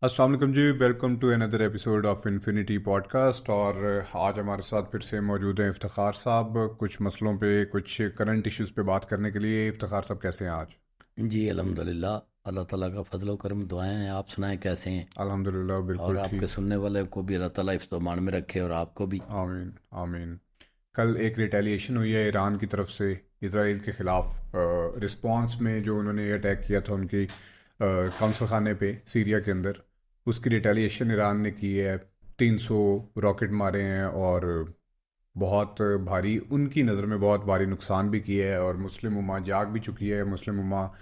अस्सलाम वालेकुम जी, welcome to another episode of Infinity podcast. और आज हमारे साथ फिर से मौजूद हैं इफ्तिखार साहब, कुछ मसलों पे, कुछ करंट इश्यूज़ पे बात करने के लिए। इफ्तिखार साहब कैसे हैं आज? जी अल्हम्दुलिल्लाह। अल्लाह ताला का फजल करम दुआएं हैं। आप सुनाएं कैसे हैं? अल्हम्दुलिल्लाह और बिल्कुल आपके ठीक। सुनने वाले को भी अल्लाह ताला इफ्तेमान में रखे और आपको भी। आमीन आमीन। कल एक रिटेलिएशन हुई है ईरान की तरफ से इसराइल के ख़िलाफ़, रिस्पांस में जो उन्होंने अटैक किया था उनकी कौंसल खाने पे सीरिया के अंदर। उसकी रिटेलिएशन ईरान ने की है। 300 रॉकेट मारे हैं और बहुत भारी, उनकी नज़र में बहुत भारी नुकसान भी किया है। और मुस्लिम उम्मा जाग भी चुकी है, मुस्लिम उम्मा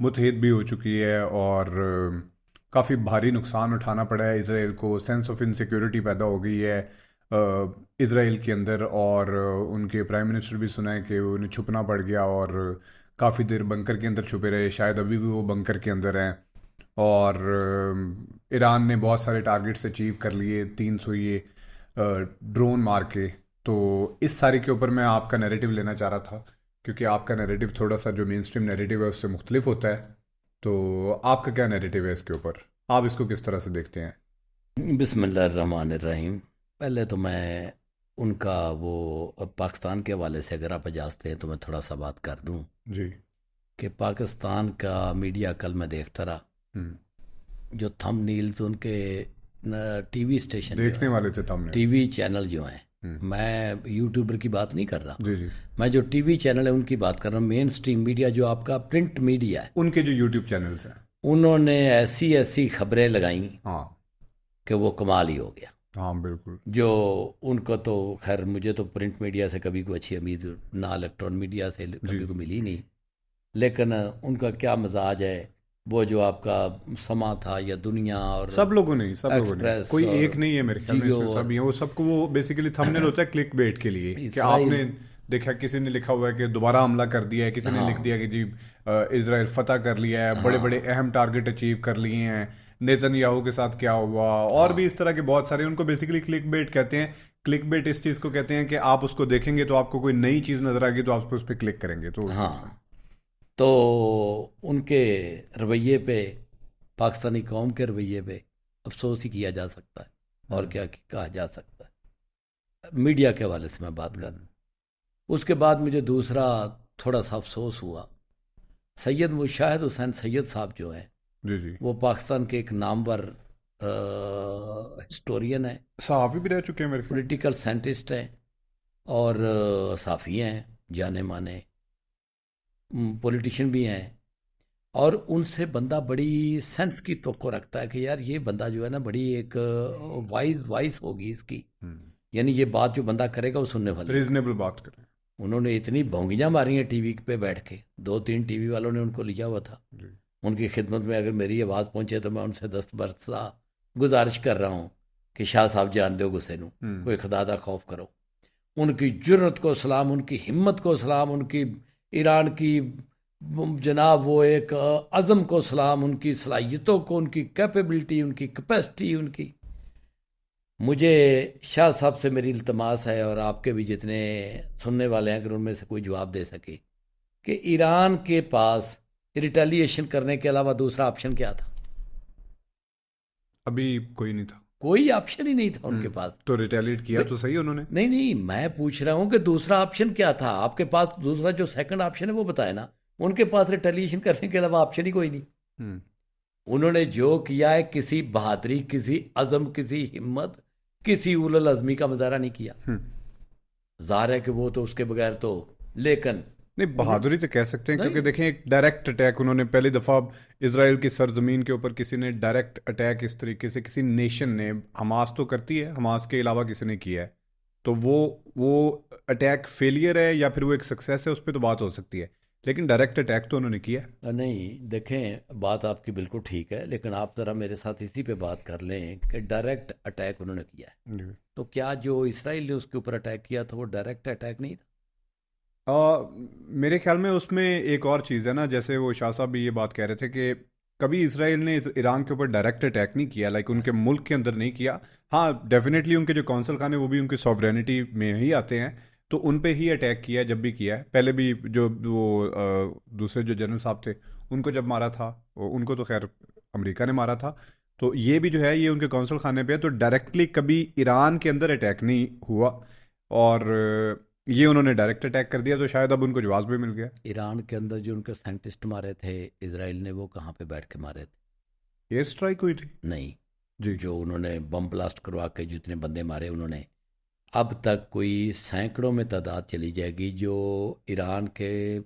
मुतहिद भी हो चुकी है। और काफ़ी भारी नुकसान उठाना पड़ा है इसराइल को। सेंस ऑफ इनसिक्योरिटी पैदा हो गई है इसराइल के अंदर। और उनके प्राइम मिनिस्टर भी सुना है कि उन्हें छुपना पड़ गया और काफ़ी देर बंकर के अंदर छुपे रहे। शायद अभी भी वो बंकर के अंदर हैं। और ईरान ने बहुत सारे टारगेट्स अचीव कर लिए, 300 ये ड्रोन मार के। तो इस सारे के ऊपर मैं आपका नैरेटिव लेना चाह रहा था, क्योंकि आपका नैरेटिव थोड़ा सा जो मेन स्ट्रीम नैरेटिव है उससे मुख्तलिफ होता है। तो आपका क्या नैरेटिव है इसके ऊपर? आप इसको किस तरह से देखते हैं? बिस्मिल्लाहिर्रहमानिर्रहीम। पहले तो मैं उनका वो पाकिस्तान के हवाले से अगर आप इजाज़त हैं तो मैं थोड़ा सा बात कर दूं जी। कि पाकिस्तान का मीडिया कल मैं देखता रहा। हम्म। जो थंबनेल्स उनके टीवी स्टेशन जो देखने हैं, वाले थे थंबनेल्स। टीवी चैनल जो हैं, हम्म। मैं यूट्यूबर की बात नहीं कर रहा। जी जी। मैं जो टीवी चैनल है उनकी बात कर रहा हूँ। मेन स्ट्रीम मीडिया जो आपका प्रिंट मीडिया है, उनके जो यूट्यूब चैनल्स हैं। उन्होंने ऐसी ऐसी खबरें लगाई हाँ। कि वो कमाल ही हो गया। हाँ बिल्कुल। जो उनको तो खैर, मुझे तो प्रिंट मीडिया से कभी कोई अच्छी उम्मीद ना, इलेक्ट्रॉन मीडिया से जी कभी को मिली नहीं। लेकिन उनका क्या मजाज है, वो जो आपका समा था या दुनिया और सब लोगों ने एक्सप्रेस कोई एक और नहीं है मेरे ख्याल में जियो इसमें, सब और ही हैं। वो सबको वो बेसिकली थंबनेल होता है क्लिक बेट के लिए, कि आपने इसराइल। देखा किसी ने लिखा हुआ है कि दोबारा हमला कर दिया है, किसी ने लिख हाँ, दिया कि जी इसराइल फतह कर लिया है, बड़े बड़े हाँ, अहम टारगेट अचीव कर लिए हैं, नेतन्याहू के साथ क्या हुआ, और भी हाँ, इस तरह के बहुत सारे। उनको बेसिकली क्लिक बेट कहते हैं। क्लिक बेट इस चीज़ को कहते हैं कि आप उसको देखेंगे तो आपको कोई नई चीज़ नजर आएगी तो आप उस पर क्लिक करेंगे, तो उस चीज़ में। हाँ। तो उनके रवैये पे, पाकिस्तानी कौम के रवैये पे अफसोस ही किया जा सकता है। और हम्म। क्या कहा जा सकता है, मीडिया के हवाले से मैं बात कर रहा हूँ। हम्म। उसके बाद मुझे दूसरा थोड़ा सा अफसोस हुआ। सैयद मुशाहिद हुसैन सैयद साहब जो हैं, जी जी। वो पाकिस्तान के एक नामवर हिस्टोरियन हैं, सहाफ़ी भी रह चुके हैं मेरे ख्याल में। पॉलिटिकल साइंटिस्ट हैं और साफ़ी हैं, जाने माने पॉलिटिशियन भी हैं। और उनसे बंदा बड़ी सेंस की तवक्को रखता है कि यार ये बंदा जो है ना, बड़ी एक वाइज वाइज होगी इसकी। हम्म। यानी ये बात जो बंदा करेगा वो सुनने वाली होगी। रीजनेबल बात करें। उन्होंने इतनी भौंगियाँ मारी हैं टीवी पे बैठ के, दो तीन टीवी वालों ने उनको लिया हुआ था। जी। उनकी खिदमत में अगर मेरी आवाज़ पहुंचे तो मैं उनसे दस्तबरसा गुजारिश कर रहा हूँ कि शाह साहब जान दो गुस्से नू, हम्म। कोई खुदा दा खौफ करो। उनकी जुर्रत को सलाम, उनकी हिम्मत को सलाम, उनकी ईरान की जनाब वो एक अज़म को सलाम, उनकी सलाहियतों को, उनकी कैपेबिलिटी, उनकी कैपेसिटी, उनकी। मुझे शाह साहब से मेरी इल्तमास है, और आपके भी जितने सुनने वाले हैं, अगर उनमें से कोई जवाब दे सके कि ईरान के पास रिटेलिएशन करने के अलावा दूसरा ऑप्शन क्या था? अभी कोई नहीं था। कोई ऑप्शन ही नहीं था उनके हम्म। पास। तो रिटेलिएट किया वे- तो सही उन्होंने। नहीं नहीं, मैं पूछ रहा हूं कि दूसरा ऑप्शन क्या था आपके पास? दूसरा जो सेकंड ऑप्शन है वो बताए ना। उनके पास रिटेलिएशन करने के अलावा ऑप्शन ही कोई नहीं। हम्म। उन्होंने जो किया है, किसी बहादुरी, किसी अज़म, किसी हिम्मत, किसी उलल अज़मी का मुजाहरा नहीं किया। हम्म। ज़ाहिर है कि वो तो उसके बगैर तो, लेकिन नहीं, उन्होंने बहादुरी तो कह सकते हैं, क्योंकि नहीं। देखें एक डायरेक्ट अटैक उन्होंने पहली दफ़ा इसराइल की सरजमीन के ऊपर किसी ने डायरेक्ट अटैक इस तरीके से किसी नेशन ने, हमास तो करती है, हमास के अलावा किसी ने किया है। तो वो अटैक फेलियर है या फिर वो एक सक्सेस है, उस पर तो बात हो सकती है। लेकिन डायरेक्ट अटैक तो उन्होंने किया है। नहीं, देखें, बात आपकी बिल्कुल ठीक है, लेकिन आप ज़रा मेरे साथ इसी पे बात कर लें कि डायरेक्ट अटैक उन्होंने किया है। जी। तो क्या जो इसराइल ने उसके ऊपर अटैक किया था वो डायरेक्ट अटैक नहीं था? मेरे ख्याल में उसमें एक और चीज़ है ना, जैसे वो शाह साहब भी ये बात कह रहे थे कि कभी इसराइल ने ईरान के ऊपर डायरेक्ट अटैक नहीं किया, लाइक उनके मुल्क के अंदर नहीं किया। हाँ डेफिनेटली उनके जो कौंसल खाने वो भी उनकी सॉवरेनिटी में ही आते हैं, तो उन पे ही अटैक किया है जब भी किया है। पहले भी जो वो दूसरे जो जनरल साहब थे उनको जब मारा था, उनको तो खैर अमेरिका ने मारा था। तो ये भी जो है ये उनके कौंसल खाने पे है, तो डायरेक्टली कभी ईरान के अंदर अटैक नहीं हुआ, और ये उन्होंने डायरेक्ट अटैक कर दिया, तो शायद अब उनको जवाब भी मिल गया। ईरान के अंदर जो उनके साइंटिस्ट मारे थे इसराइल ने, वो कहाँ पे बैठ के मारे थे? एयर स्ट्राइक हुई थी नहीं, जी। जो उन्होंने बम ब्लास्ट करवा के जितने बंदे मारे उन्होंने, अब तक कोई सैकड़ों में तादाद चली जाएगी जो ईरान के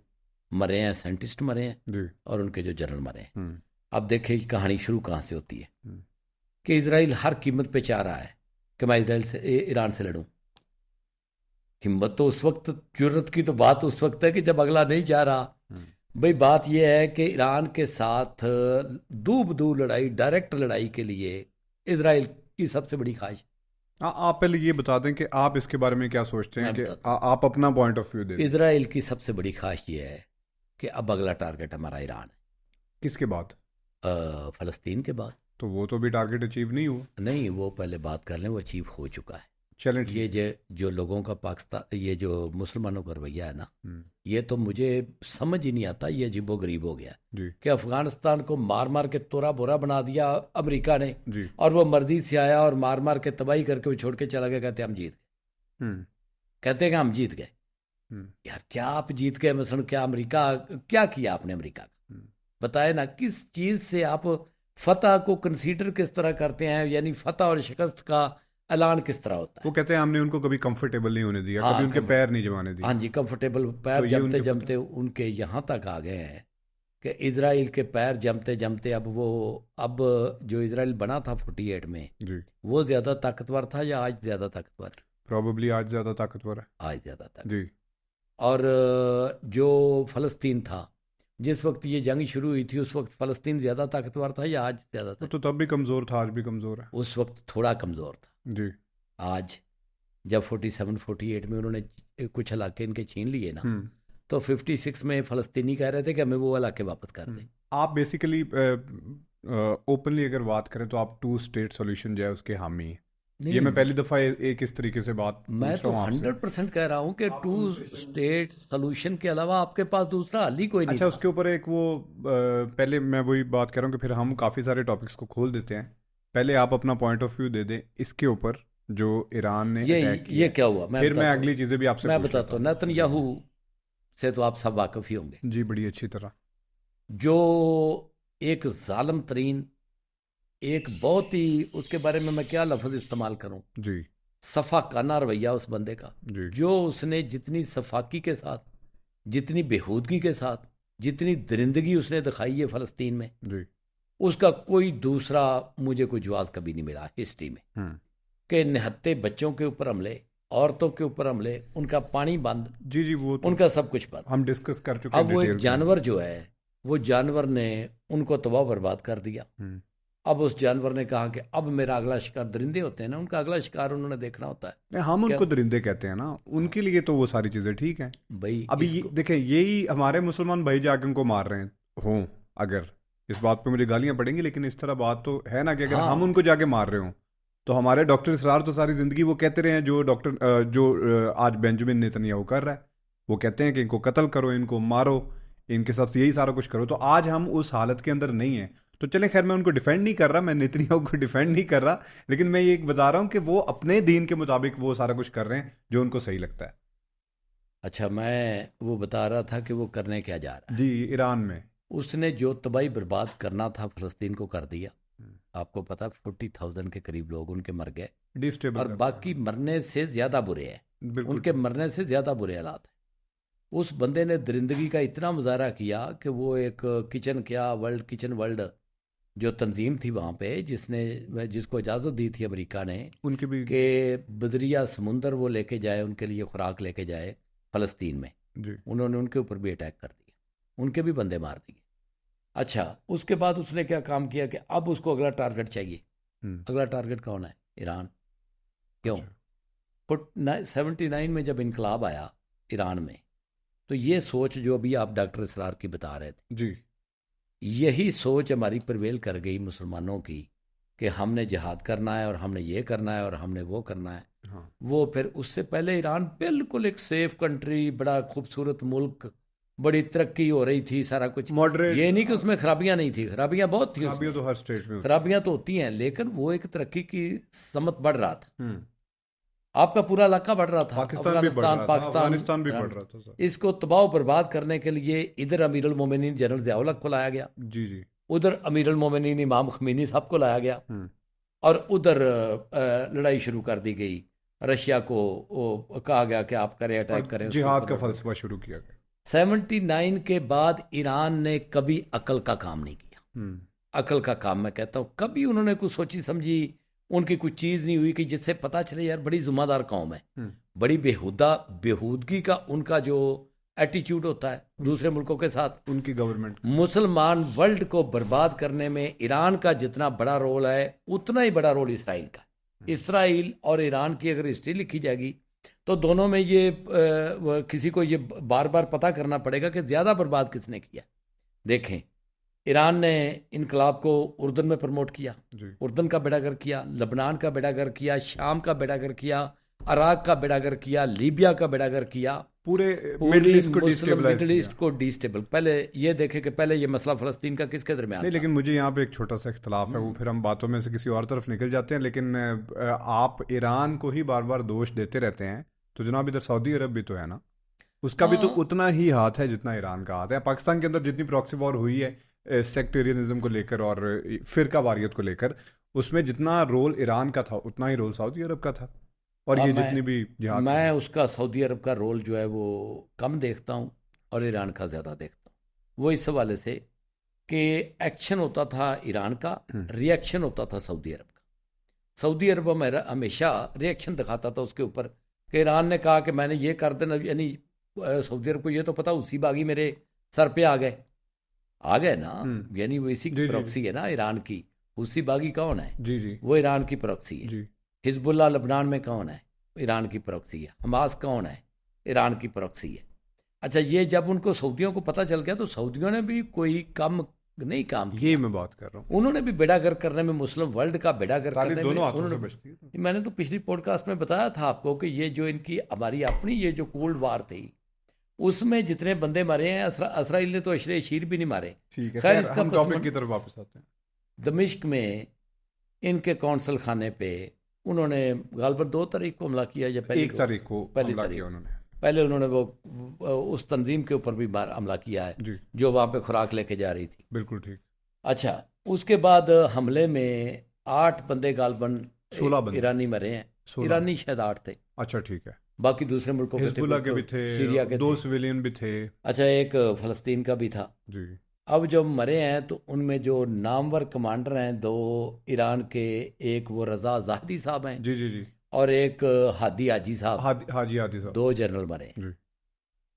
मरे हैं, साइंटिस्ट मरे हैं जी। और उनके जो जनरल मरे हैं। हम्म। अब देखिए कि कहानी शुरू कहाँ से होती है हम्म। कि इसराइल हर कीमत पे चाह रहा है कि मैं ईरान से लड़ूं। हिम्मत तो उस वक्त, जरूरत की तो बात उस वक्त है कि जब अगला नहीं चाह रहा। भाई बात यह है कि ईरान के साथ दूब दूब लड़ाई, डायरेक्ट लड़ाई के लिए इसराइल की सबसे बड़ी ख्वाहिश। आप पहले ये बता दें कि आप इसके बारे में क्या सोचते हैं, मैं कि बताता हूं। आप अपना पॉइंट ऑफ व्यू दें। इसराइल की सबसे बड़ी ख्वाहिश ये है कि अब अगला टारगेट हमारा ईरान है। किसके बाद? फ़लस्तीन के बाद। तो वो तो भी टारगेट अचीव नहीं हुआ। नहीं, वो पहले बात कर लें, वो अचीव हो चुका है। चलें ठीक। ये जो लोगों का पाकिस्तान, ये जो मुसलमानों का रवैया है ना, हम्म। ये तो मुझे समझ ही नहीं आता। ये अजीबो गरीब हो गया जी। कि अफगानिस्तान को मार मार के तोरा बोरा बना दिया अमेरिका ने, जी। और वो मर्जी से आया और मार मार के तबाही करके वो छोड़ के चला गया। कहते हैं हम जीत गए, हम्म। कहते हैं कि हम जीत गए। हम्म। यार क्या आप जीत गए? मसलन क्या अमेरिका, क्या किया आपने अमेरिका का? हम्म। बताए ना, किस चीज से आप फतह को कंसीडर किस तरह करते हैं, यानी फतह और शिकस्त का ऐलान किस तरह होता वो है? कहते हैं हमने उनको कभी कंफर्टेबल नहीं होने दिया, हाँ, कभी उनके पैर नहीं जमाने दिए। हाँ जी, कंफर्टेबल पैर तो ये जमते उनके जमते उनके यहाँ तक आ गए हैं कि इसराइल के पैर जमते जमते अब जो इसराइल बना था 48 में, जी। वो ज्यादा ताकतवर था या आज ज्यादा ताकतवर? प्रॉबेबली आज ज़्यादा ताकतवर है। आज ज्यादा ताकतवर। जी। और जो फलस्तीन था, जिस वक्त ये जंग शुरू हुई थी, उस वक्त फलस्तीन ज्यादा ताकतवर था या आज ज्यादा वो ताकतवर? तो तब भी कमज़ोर था, आज भी कमज़ोर है। उस वक्त थोड़ा कमजोर था। जी। आज जब 47-48 में उन्होंने कुछ इलाके इनके छीन लिए ना, हम्म। तो 56 में फलस्तीनी कह रहे थे कि हमें वो इलाके वापस कर दें। आप बेसिकली ओपनली अगर बात करें तो आप टू स्टेट सोल्यूशन जो है उसके हामी हैं। नहीं, ये मैं पहली दफ़ा एक इस तरीके से बात मैं पूछ तो रहा हूँ आपसे। 100% कह रहा हूँ कि टू स्टेट सोल्यूशन के अलावा आपके पास दूसरा हल ही कोई नहीं अच्छा, था। उसके ऊपर एक वो पहले मैं वही बात कर रहा हूँ कि फिर हम काफ़ी सारे टॉपिक्स को खोल देते हैं। पहले आप अपना पॉइंट ऑफ व्यू दे दें इसके ऊपर, जो ईरान ने अटैक किया। ये क्या हुआ, फिर मैं अगली चीज़ें भी आपसे मैं पूछ बताता हूँ। लेता नेतन्याहू से तो आप सब वाकिफ ही होंगे, हूँ। जी, बड़ी अच्छी तरह। जो एक जालिम तरीन, एक बहुत ही, उसके बारे में मैं क्या लफ्ज़ इस्तेमाल करूं, जी। सफाकाना रवैया उस बंदे का। जी। जो उसने जितनी सफाकी के साथ, जितनी बेहूदगी के साथ, जितनी दरिंदगी उसने दिखाई है फ़लस्तीन में, जी। उसका कोई दूसरा मुझे कोई जवाब कभी नहीं मिला हिस्ट्री में। कि निहत्ते बच्चों के ऊपर हमले, औरतों के ऊपर हमले, उनका पानी बंद, जी। जी, वो तो उनका सब कुछ बंद। हम डिस्कस कर चुके हैं अब वो एक डिटेल में। जानवर जो है, वो जानवर ने उनको तबाह बर्बाद कर दिया। अब उस जानवर ने कहा कि अब मेरा अगला शिकार, दरिंदे होते हैं ना, उनका अगला शिकार उन्होंने देखना होता है। नहीं, हम उनको दरिंदे कहते हैं ना, उनके लिए तो वो सारी चीज़ें ठीक हैं भाई अभी। देखें, यही हमारे मुसलमान भाई जाके उनको मार रहे हैं हों, अगर इस बात पे मुझे गालियां पड़ेंगी, लेकिन इस तरह बात तो है ना कि अगर हम उनको जाके मार रहे हों, तो हमारे डॉक्टर इसरार तो सारी ज़िंदगी वो कहते रहे हैं, जो आज बेंजामिन नेतन्याहू कर रहा है, वो कहते हैं कि इनको कत्ल करो, इनको मारो, इनके साथ यही सारा कुछ करो। तो आज हम उस हालत के अंदर नहीं है। तो चले, खैर मैं उनको डिफेंड नहीं कर रहा, मैं नेतन्याहू को डिफेंड नहीं कर रहा, लेकिन मैं ये बता रहा हूँ कि वो अपने दीन के मुताबिक वो सारा कुछ कर रहे हैं जो उनको सही लगता है। अच्छा, मैं वो बता रहा था कि वो करने क्या जा रहा है। जी, ईरान में उसने जो तबाही बर्बाद करना था फ़लस्तीन को कर दिया। आपको पता, 40,000 के करीब लोग उनके मर गए, डिस्टेबल, और बाकी मरने से ज्यादा बुरे हैं, उनके मरने से ज्यादा बुरे हालात हैं। उस बंदे ने दरिंदगी का इतना मुजाहरा किया कि वो एक किचन वर्ल्ड जो तंजीम थी वहाँ पे, जिसको इजाज़त दी थी अमेरिका ने उनके भी कि बदरिया समुंदर वो लेके जाए, उनके लिए खुराक लेके जाए फ़लस्तीन में, जी। उन्होंने उनके ऊपर भी अटैक कर दिया, उनके भी बंदे मार दिए। अच्छा, उसके बाद उसने क्या काम किया कि अब उसको अगला टारगेट चाहिए। अगला टारगेट कौन है? ईरान। क्यों? 79 में जब इनकलाब आया ईरान में, तो ये सोच जो अभी आप डॉक्टर इसरार की बता रहे थे जी, यही सोच हमारी प्रिवेल कर गई मुसलमानों की कि हमने जिहाद करना है और हमने ये करना है और हमने वो करना है। हाँ। वो फिर उससे पहले ईरान बिल्कुल एक सेफ कंट्री, बड़ा खूबसूरत मुल्क, बड़ी तरक्की हो रही थी, सारा कुछ। मॉडरेट, ये नहीं कि उसमें खराबियां नहीं थी, खराबियां बहुत थी खराबियां उसमें। तो हर स्टेट में होती खराबियां तो होती हैं, लेकिन वो एक तरक्की की समत बढ़ रहा था। हैं। आपका पूरा इलाका बढ़ रहा था, पाकिस्तान भी बढ़ अफगानिस्तान, रहा था, पाकिस्तान, अफगानिस्तान भी बढ़ ईरान। रहा था सर। इसको तबाह बर्बाद करने के लिए इधर अमीर उल मोमिनीन जनरल ज़िया-उल-हक को लाया गया, जी जी। उधर अमीर उल मोमिनीन इमाम खमीनी साहब को लाया गया, और उधर लड़ाई शुरू कर दी गई। रशिया को कहा गया कि आप करें, अटैक करें, उसके जिहाद ऊपर। का फलसफा शुरू किया गया। 79 के बाद ईरान ने कभी अकल का काम नहीं किया। अकल का काम मैं कहता हूँ, कभी उन्होंने कुछ सोची समझी, उनकी कुछ चीज़ नहीं हुई कि जिससे पता चले यार बड़ी जुम्मेदार कौम है, बड़ी बेहूदगी का उनका जो एटीट्यूड होता है दूसरे मुल्कों के साथ। उनकी गवर्नमेंट, मुसलमान वर्ल्ड को बर्बाद करने में ईरान का जितना बड़ा रोल है, उतना ही बड़ा रोल इसराइल का। इसराइल और ईरान की अगर हिस्ट्री लिखी जाएगी तो दोनों में ये किसी को ये बार बार पता करना पड़ेगा कि ज़्यादा बर्बाद किसने किया। देखें, ईरान ने इनकलाब को उर्दन में प्रमोट किया, उर्दन का बेड़ागर किया, लबनान का बेड़ागर किया, शाम का बेड़ागर किया, इराक का बेड़ागर किया, लीबिया का बेड़ागर किया, पूरे मिडिल ईस्ट को डिस्टेबल। पहले ये देखे कि पहले ये मसला फ़लस्तीन का किसके दरमियान नहीं, था। लेकिन मुझे यहाँ पे एक छोटा सा इख्तलाफ है, वो फिर हम बातों में से किसी और तरफ निकल जाते हैं। लेकिन आप ईरान को ही बार बार दोष देते रहते हैं, तो जनाब इधर सऊदी अरब भी तो है ना, उसका भी तो उतना ही हाथ है जितना ईरान का हाथ है। पाकिस्तान के अंदर जितनी प्रॉक्सी वॉर हुई है सेक्टेरियनिज्म को लेकर और फिरका वारियत को लेकर, उसमें जितना रोल ईरान का था उतना ही रोल सऊदी अरब का था। और ये जितनी भी जिहाद, मैं उसका सऊदी अरब का रोल जो है वो कम देखता हूँ और ईरान का ज़्यादा देखता हूँ। वो इस हवाले से कि एक्शन होता था ईरान का, रिएक्शन होता था सऊदी अरब का। सऊदी अरब हमेशा रिएक्शन दिखाता था उसके ऊपर कि ईरान ने कहा कि मैंने ये कर देना, यानी सऊदी अरब को ये तो पता उसी बागी मेरे सर पे आ गए ना, यानी वो इसी की प्रॉक्सी है ना ईरान की। उसी बागी कौन है? जी जी, वो ईरान की प्रॉक्सी है। हिजबुल्लाह लबनान में कौन है? ईरान की प्रॉक्सी है। हमास कौन है? ईरान की प्रॉक्सी है। अच्छा, ये जब उनको सऊदियों को पता चल गया तो सऊदियों ने भी कोई काम नहीं काम किया। ये मैं बात कर रहा हूँ, उन्होंने भी बेड़ागर करने में, मुस्लिम वर्ल्ड का बेड़ागर करने में उन्होंने, मैंने तो पिछली पॉडकास्ट में बताया था आपको कि ये जो इनकी हमारी अपनी ये जो कोल्ड वार थी, उसमें जितने बंदे मरे हैं, इसराइल ने तो अशरे शीर भी नहीं मारे। ठीक है, खैर हम टॉपिक की तरफ वापस आते हैं। दमिश्क में इनके कौंसल खाने पे उन्होंने गालबन 2 तारीख को हमला किया या पहली 1 तारीख को हमला किया उन्होंने। पहले उन्होंने वो उस तंजीम के ऊपर भी हमला किया है जो वहाँ पे खुराक लेके जा रही थी। बिल्कुल ठीक। अच्छा, उसके बाद हमले में 8 बंदे गालबन 16 बंदे ईरानी मरे हैं। ईरानी शायद 8 थे। अच्छा ठीक है, बाकी दूसरे मुल्कों हिजबुल्लाह के भी थे, सीरिया के 2 सिविलियन भी थे। अच्छा, एक फ़लस्तीन का भी था जी। अब जब मरे हैं तो उनमें जो नामवर कमांडर हैं 2 ईरान के, एक वो रजा ज़ाहिदी साहब हैं जी जी जी, और एक हादी हाजी साहब, हाजी साहब, 2 जनरल मरे जी।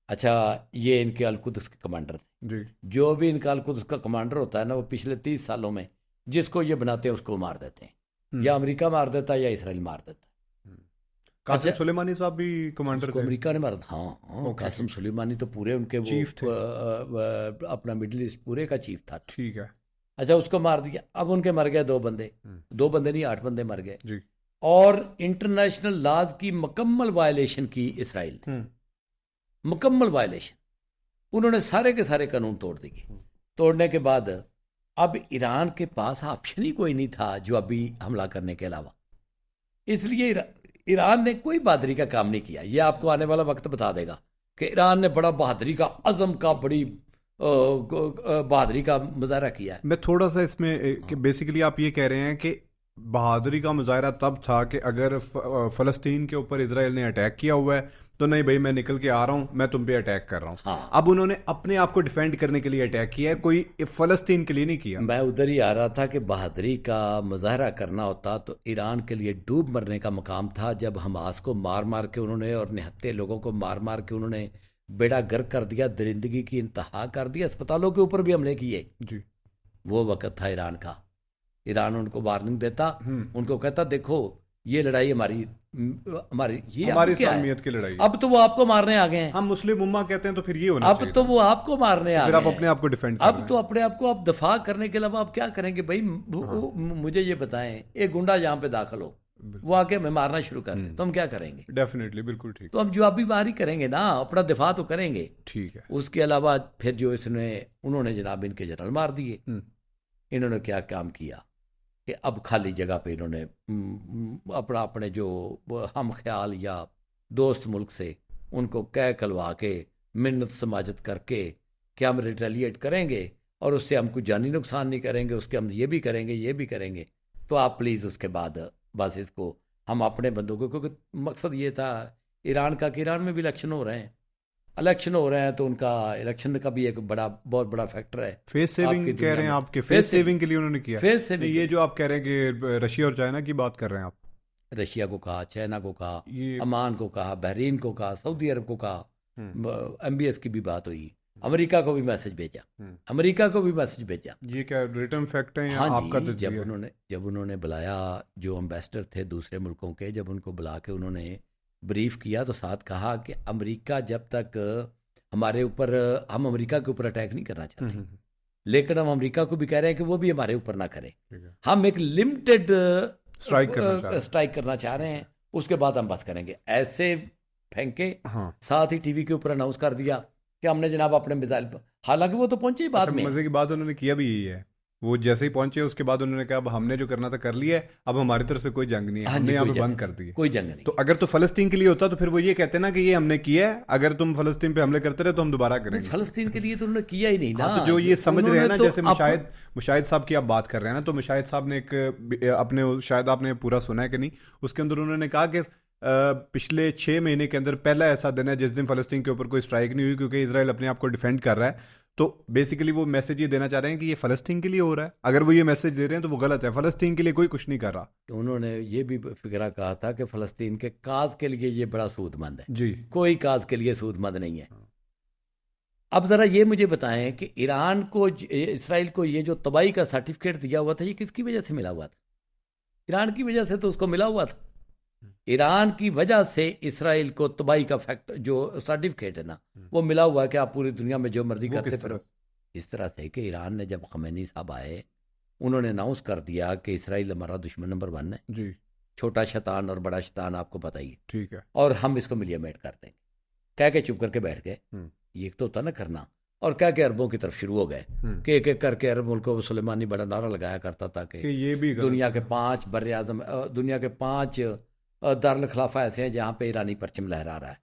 अच्छा, ये इनके अलकुदस के कमांडर थे जी। जो भी इनका अलकुदस का कमांडर होता है ना, वो पिछले 30 सालों में जिसको ये बनाते हैं उसको मार देते हैं। या अमेरिका मार देता है या इसराइल मार देता है। कासिम सुलेमानी साहब भी कमांडर थे, अमेरिका ने मारा। हाँ, कासिम सुलेमानी तो पूरे उनके चीफ थे, अपना मिडिल ईस्ट पूरे का चीफ था। ठीक है। अच्छा, उसको मार दिया। अब उनके मर गए 2 बंदे, 2 बंदे नहीं 8 बंदे मर गए जी। और इंटरनेशनल लॉज की मुकम्मल वायलेशन की इसराइल ने, मुकम्मल वायलेशन। उन्होंने सारे के सारे कानून तोड़ दिए। तोड़ने के बाद अब ईरान के पास ऑप्शन ही कोई नहीं था जो अभी हमला करने के अलावा, इसलिए ईरान ने कोई बहादुरी का काम नहीं किया। ये आपको आने वाला वक्त बता देगा कि ईरान ने बड़ा बहादुरी का, अज़म का, बड़ी बहादुरी का मुजाहरा किया है। मैं थोड़ा सा इसमें कि बेसिकली आप ये कह रहे हैं कि बहादुरी का मुजाहरा तब था कि अगर फ़लस्तीन के ऊपर इजराइल ने अटैक किया हुआ है तो नहीं भाई, मैं निकल के आ रहा हूं, मैं तुम पे अटैक कर रहा हूं। हाँ। अब उन्होंने अपने आप को डिफेंड करने के लिए अटैक किया है, कोई फ़लस्तीन के लिए नहीं किया। मैं उधर ही आ रहा था कि बहादुरी का मुजाहरा करना होता तो ईरान के लिए डूब मरने का मकाम था, जब हमास को मार मार के उन्होंने और निहत्ते लोगों को मार मार के उन्होंने बेड़ा गर्क कर दिया, दरिंदगी की इंतहा कर दिया, अस्पतालों के ऊपर भी हमले किए जी। वो वक्त था ईरान का। ईरान उनको वार्निंग देता, उनको कहता देखो ये लड़ाई हमारी ये हमारी सालमियत की लड़ाई, अब तो वो आपको मारने आ गए हैं। हम मुस्लिम उम्मा कहते हैं तो फिर ये होना अब तो वो आपको मारने आ गए, फिर आप अपने आप को डिफेंड कर अब तो अपने आप को आप दफा करने के अलावा आप क्या करेंगे भाई? मुझे ये बताएं, एक गुंडा यहाँ पे दाखिल हो, वो आके हमें मारना शुरू कर दे तो हम क्या करेंगे? डेफिनेटली, बिल्कुल ठीक। तो हम जवाबी बारी करेंगे ना, अपना दिफा तो करेंगे। ठीक है। उसके अलावा फिर जो उन्होंने जनाब इनके जनरल मार दिए। इन्होंने क्या काम किया कि अब खाली जगह पे इन्होंने अपने जो हम ख्याल या दोस्त मुल्क से उनको कह कलवा के मिन्नत समाजत करके कि हम रिटेलिएट करेंगे और उससे हम कुछ जानी नुकसान नहीं करेंगे, उसके हम ये भी करेंगे ये भी करेंगे, तो आप प्लीज़ उसके बाद बस इसको हम अपने बंदों को, क्योंकि मकसद ये था ईरान का कि ईरान में भी इलेक्शन हो रहे हैं तो उनका इलेक्शन का भी एक बहुत बड़ा फैक्टर है। फेस सेविंग कह रहे हैं आपके, फेस सेविंग के लिए उन्होंने किया। फेस सेविंग, ये जो आप कह रहे हैं कि रशिया और चाइना की बात कर रहे हैं आप, रशिया को कहा, चाइना को कहा, अमान को कहा, बहरीन को कहा, सऊदी अरब को कहा, MBS की भी बात हुई, अमेरिका को भी मैसेज भेजा। ये क्या रिटर्न फैक्ट है या हाँ आपका जी, तजज़िया? जब उन्होंने बुलाया, जो एम्बेसडर थे दूसरे मुल्कों के, जब उनको बुला के उन्होंने ब्रीफ किया तो साथ कहा कि अमेरिका जब तक हम अमेरिका के ऊपर अटैक नहीं करना चाहते, लेकिन हम अमेरिका को भी कह रहे हैं कि वो भी हमारे ऊपर ना करे, हम एक लिमिटेड स्ट्राइक करना चाह रहे हैं, उसके बाद हम बस करेंगे। ऐसे फेंके। साथ ही टीवी के ऊपर अनाउंस कर दिया कि हमने जनाब अपने मिसाइल, हालांकि वो तो पहुंचे ही बाद में। मजे की बात उन्होंने किया भी यही है, वो जैसे ही पहुंचे उसके बाद उन्होंने कहा अब हमने जो करना था कर लिया है, अब हमारी तरफ से कोई जंग नहीं है, हमने यहाँ पे बंद कर दी, कोई जंग नहीं। तो अगर तो फलस्तीन के लिए होता तो फिर वो ये कहते ना कि ये हमने किया है, अगर तुम फलस्तीन पे हमले करते रहे तो हम दोबारा करेंगे। फलस्तीन के लिए तो उन्होंने किया ही नहीं ना। तो जो ये समझ रहे हैं ना, जैसे मुशाहिद साहब की आप बात कर रहे हैं ना, तो मुशाहिद साहब ने एक अपने, शायद आपने पूरा सुना है कि नहीं, उसके अंदर उन्होंने कहा कि पिछले 6 महीने के अंदर पहला ऐसा दिन है जिस दिन फलस्तीन के ऊपर कोई स्ट्राइक नहीं हुई, क्योंकि इजराइल अपने आप को डिफेंड कर रहा है। तो बेसिकली वो मैसेज ये देना चाह रहे हैं कि ये फलस्तीन के लिए हो रहा है। अगर वो ये मैसेज दे रहे हैं तो वो गलत है, फलस्तीन के लिए कोई कुछ नहीं कर रहा। तो उन्होंने ये भी फिक्रा कहा था कि फलस्तीन के काज के लिए ये बड़ा सूदमंद है जी, कोई काज के लिए सूदमंद नहीं है। अब जरा ये मुझे बताएं कि ईरान को, इसराइल को ये जो तबाही का सर्टिफिकेट दिया हुआ था, ये किसकी वजह से मिला हुआ था? ईरान की वजह से तो उसको मिला हुआ था। ईरान की वजह से इसराइल को तबाही का फैक्ट जो सर्टिफिकेट है ना, वो मिला हुआ है कि आप पूरी दुनिया में जो मर्जी करते फिरो। इस तरह से कि ईरान ने, जब खमैनी साहब आए, उन्होंने अनाउंस कर दिया कि इसराइल हमारा दुश्मन नंबर 1 है जी, छोटा शैतान और बड़ा शैतान आपको पता ही है, ठीक है, और हम इसको मिलियमेट कर देंगे। कह के चुप करके बैठ गए। ये तो होता ना करना। और कह के अरबों की तरफ शुरू हो गए कि एक एक करके अरब मुल्कों को सुलेमानी बड़ा नारा लगाया करता था कि ये भी दुनिया के 5 बर्र-ए-आज़म, दुनिया के 5 दारुल खिलाफा ऐसे हैं जहाँ पे ईरानी परचम लहरा रहा है,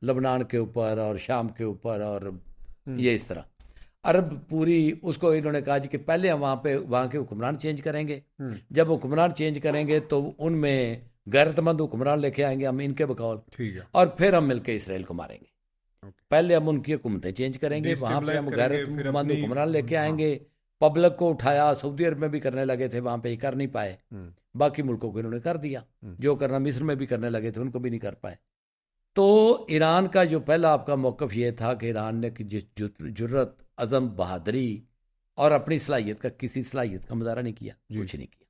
लबनान के ऊपर और शाम के ऊपर, और ये इस तरह अरब पूरी। उसको इन्होंने कहा जी कि पहले हम वहाँ के हुक्मरान चेंज करेंगे, जब हुक्मरान चेंज करेंगे तो उनमें गैरतमंद हुक्मरान लेके आएंगे हम इनके बकौल, ठीक है, और फिर हम मिलकर इसराइल को मारेंगे। पहले हम उनकी हुकूमतें चेंज करेंगे, वहाँ पे हम गैरतमंद हुक्मरान लेके आएंगे। पब्लिक को उठाया, सऊदी अरब में भी करने लगे थे, वहाँ पे ही कर नहीं पाए, बाकी मुल्कों को इन्होंने कर दिया। जो करना मिस्र में भी करने लगे थे, उनको भी नहीं कर पाए। तो ईरान का जो पहला आपका मौक़िफ़ ये था कि ईरान ने जिस जुर्रत, अज़म, बहादुरी और अपनी सलाहियत का, किसी सलाहियत का मुजाहरा नहीं किया, कुछ नहीं किया,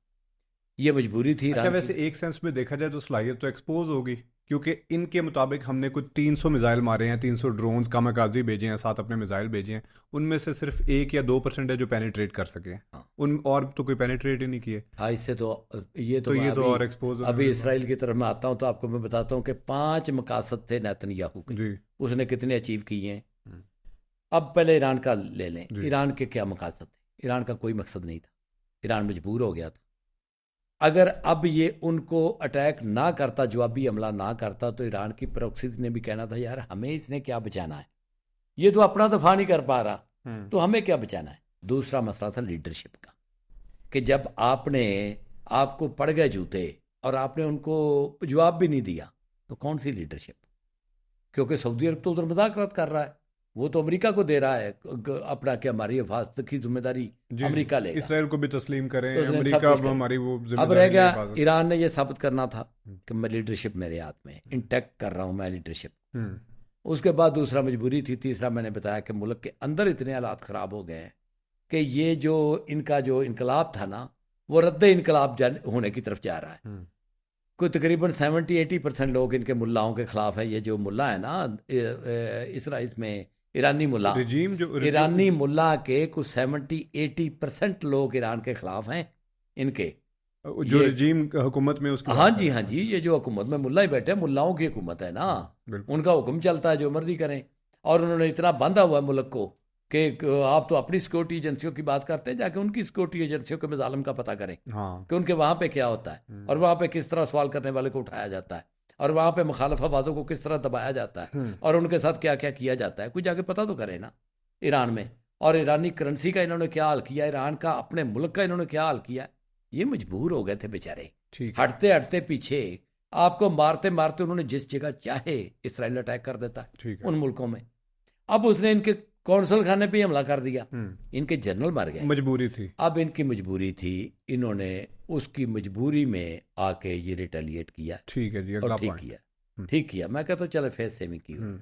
ये मजबूरी थी। अच्छा, वैसे एक सेंस में देखा जाए तो सलाहियत तो एक्सपोज होगी, क्योंकि इनके मुताबिक हमने कुछ 300 मिसाइल मारे हैं, 300 ड्रोन्स कामाकाजी भेजे हैं, 7 अपने मिसाइल भेजे हैं, उनमें से सिर्फ 1 या 2% है जो पेनिट्रेट कर सके हैं। उन और तो कोई पेनिट्रेट ही नहीं किए। हाँ, इससे तो ये तो और एक्सपोज। अभी इसराइल की तरफ मैं आता हूँ तो आपको मैं बताता हूँ कि 5 मकासद थे नेतन्याहू के, उसने कितने अचीव किए हैं। अब पहले ईरान का ले लें। ईरान के क्या मकासद थे? ईरान का कोई मकसद नहीं था, ईरान मजबूर हो गया था। अगर अब ये उनको अटैक ना करता, जवाबी हमला ना करता, तो ईरान की प्रॉक्सी ने भी कहना था यार हमें इसने क्या बचाना है, ये तो अपना दफा नहीं कर पा रहा, तो हमें क्या बचाना है। दूसरा मसला था लीडरशिप का, कि जब आपको पड़ गए जूते और आपने उनको जवाब भी नहीं दिया, तो कौन सी लीडरशिप? क्योंकि सऊदी अरब तो उधर मुज़ाकरात कर रहा है, वो तो अमेरिका को दे रहा है अपना, कि हमारी हिफाजत की जिम्मेदारी अमेरिका लेगा, इसराइल को भी तस्लीम करें, अमेरिका अब हमारी वो अब रह गया ईरान ने ये साबित करना था कि मैं लीडरशिप मेरे हाथ में, इंटैक्ट कर रहा हूं मैं लीडरशिप। उसके बाद दूसरा मजबूरी थी। तीसरा मैंने बताया कि मुल्क के अंदर इतने हालात ख़राब हो गए हैं कि ये जो इनका जो इनकलाब था ना, वो रद्द इनकलाब होने की तरफ जा रहा है। कोई तकरीबन 70-80% लोग इनके मुल्लाओं के खिलाफ है। ये जो मुल्ला है ना इसमें ईरानी मुल्ला, ईरानी मुल्ला के कुछ 70-80% लोग ईरान के खिलाफ हैं इनके, जो ये रजीम हुकूमत में उसकी हाँ बात कर जी रहे हाँ हैं। जी, ये जो हुकूमत में मुल्ला ही बैठे हैं, मुल्लाओं की हुकूमत है ना, बिल्कुल। उनका हुक्म चलता है, जो मर्जी करें। और उन्होंने इतना बांधा हुआ है मुल्क को कि आप तो अपनी सिक्योरिटी एजेंसियों की बात करते हैं, जाके उनकी सिक्योरिटी एजेंसियों के मजालिम का पता करें हाँ। कि उनके वहाँ पे क्या होता है, और वहाँ पे किस तरह सवाल करने वाले को उठाया जाता है, और वहाँ पे मुखालफाबाजों को किस तरह दबाया जाता है, और उनके साथ क्या क्या किया जाता है। कुछ जाके पता तो करें ना ईरान में। और ईरानी करेंसी का इन्होंने क्या हाल किया, ईरान का अपने मुल्क का इन्होंने क्या हाल किया। ये मजबूर हो गए थे बेचारे, ठीक है। हटते हटते पीछे। आपको मारते मारते उन्होंने जिस जगह चाहे इसराइल अटैक कर देता है ठीक है। उन मुल्कों में। अब उसने इनके कौंसल खाने पे ही हमला कर दिया, हम्म। इनके जनरल मर गए। मजबूरी थी। अब इनकी मजबूरी थी, इन्होंने उसकी मजबूरी में आके ये रिटेलिएट किया ठीक है जी, और अगला ठीक पॉइंट। किया। ठीक किया, मैं कहता हूं चले फेस सेविंग की हुई। हम्म।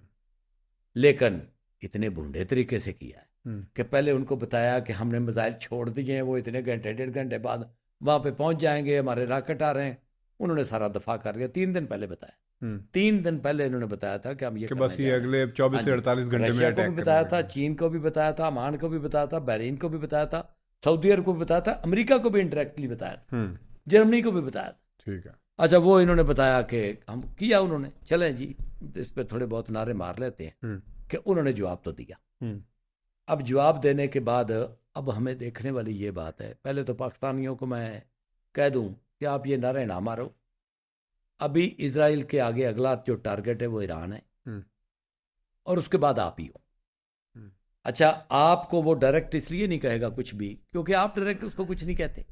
लेकिन इतने भूंडे तरीके से किया है हम्म। कि पहले उनको बताया कि हमने मिसाइल छोड़ दिए हैं, वो इतने घंटे 1.5 घंटे बाद वहां पे पहुंच जाएंगे, हमारे रॉकेट आ रहे हैं। उन्होंने सारा दफा कर दिया। 3 दिन पहले बताया, 3 दिन पहले इन्होंने बताया था कि हम ये कि करने बस ये जा रहे हैं। अगले 24 हाँ से जी, 48 घंटे में रशिया को अटैक भी बताया था, करेंगे। चीन को भी बताया था, ओमान को भी बताया था, बहरीन को भी बताया था, सऊदी अरब को भी बताया था, अमेरिका को भी इंडायरेक्टली बताया था, जर्मनी को भी बताया था। ठीक है। अच्छा, वो इन्होंने बताया कि हम किया उन्होंने, चले जी इस पे थोड़े बहुत नारे मार लेते हैं कि उन्होंने जवाब तो दिया। अब जवाब देने के बाद अब हमें देखने वाली ये बात है, पहले तो पाकिस्तानियों को मैं कह दूं कि आप ये नारे ना मारो। अभी इजराइल के आगे अगला जो टारगेट है वो ईरान है, और उसके बाद आप ही हो। अच्छा, आपको वो डायरेक्ट इसलिए नहीं कहेगा कुछ भी क्योंकि आप डायरेक्ट उसको कुछ नहीं कहते।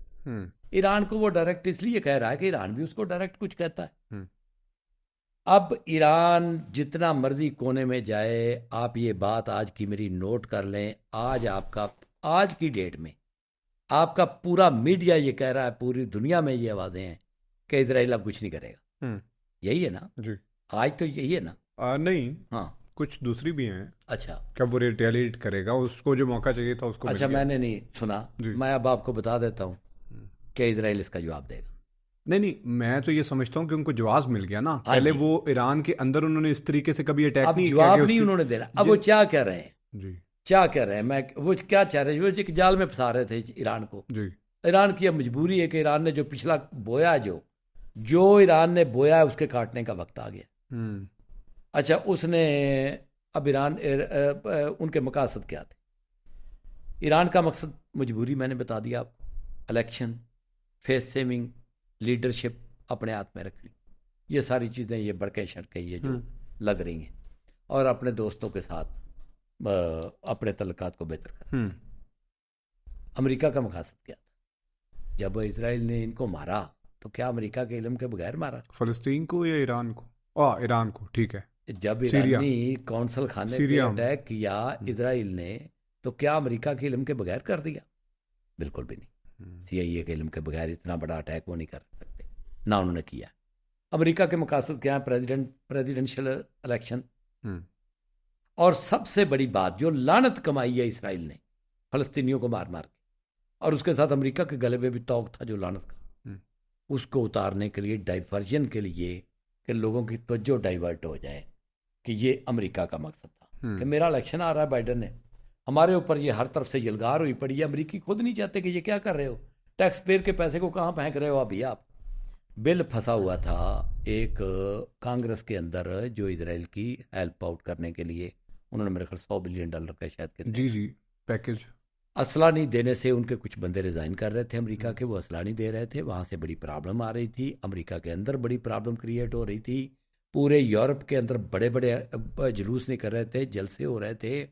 ईरान को वो डायरेक्ट इसलिए कह रहा है कि ईरान भी उसको डायरेक्ट कुछ कहता है। अब ईरान जितना मर्जी कोने में जाए, आप ये बात आज की मेरी नोट कर लें, आज की डेट में आपका पूरा मीडिया ये कह रहा है, पूरी दुनिया में ये आवाजें हैं कि इजराइल अब कुछ नहीं करेगा। यही है ना जी। आज तो यही है ना। नहीं, हाँ, कुछ दूसरी भी हैं। अच्छा कब वो रिटेलिएट करेगा, उसको जो मौका चाहिए था उसको अच्छा, मिल गया। मैंने नहीं सुना। जी। मैं अब आपको बता देता हूँ कि इजराइल इसका जवाब देगा। नहीं, मैं तो ये समझता हूँ कि उनको जवाब मिल गया ना। हाँ पहले जी। वो ईरान के अंदर उन्होंने इस तरीके से कभी अटैक अब नहीं किया जवाब कि नहीं उसकी- उन्होंने देना। अब वो क्या कह रहे हैं, जी। क्या कह रहे हैं, मैं वो क्या चाह रहे हैं, वो एक जाल में फंसा रहे थे ईरान को। जी। ईरान की अब मजबूरी है कि ईरान ने जो पिछला बोया, जो ईरान ने बोया है उसके काटने का वक्त आ गया। अच्छा, उसने अब उनके मकसद क्या थे। ईरान का मकसद मजबूरी मैंने बता दिया आपको, इलेक्शन, फेस सेविंग, लीडरशिप अपने हाथ में रखनी, ये सारी चीज़ें, ये बड़के शड़के ये जो लग रही हैं, और अपने दोस्तों के साथ अपने तल्लुकात को बेहतर करना। अमेरिका का मकसद क्या था जब इजराइल ने इनको मारा? तो क्या अमेरिका के इल्म के बगैर मारा? फलस्तीन को या ईरान को? ईरान को, ठीक है। जब सीरिया। ईरानी कौंसल खाने पे सीरिया। अटैक किया इजराइल ने, तो क्या अमेरिका के इल्म के बगैर कर दिया? बिल्कुल भी नहीं। CIA के इल्म के बगैर इतना बड़ा अटैक वो नहीं कर सकते, ना उन्होंने किया। अमेरिका के मकसद क्या है? Presidential election. और सबसे बड़ी बात, जो लानत कमाई है इसराइल ने फलस्तीनियों को मार मार के, और उसके साथ अमेरिका के गले में भी तौक था जो लानत का, उसको उतारने के लिए, डाइवर्जन के लिए, कि लोगों की तवज्जो डाइवर्ट हो जाए, कि ये अमेरिका का मकसद था कि मेरा इलेक्शन आ रहा है, बाइडन ने हमारे ऊपर ये हर तरफ से यलगार हुई पड़ी है। अमेरिकी खुद नहीं चाहते कि ये क्या कर रहे हो, टैक्स पेयर के पैसे को कहाँ फेंक रहे हो अभी आप। बिल फंसा हुआ था एक कांग्रेस के अंदर, जो इजराइल की हेल्प आउट करने के लिए उन्होंने मेरे ख्याल $100 बिलियन का शायद जी पैकेज। असला नहीं देने से उनके कुछ बंदे रिजाइन कर रहे थे अमेरिका के, वो असला नहीं दे रहे थे, वहाँ से बड़ी प्रॉब्लम आ रही थी, अमेरिका के अंदर बड़ी प्रॉब्लम क्रिएट हो रही थी, पूरे यूरोप के अंदर बड़े बड़े जुलूस नहीं कर रहे थे, जलसे हो रहे थे,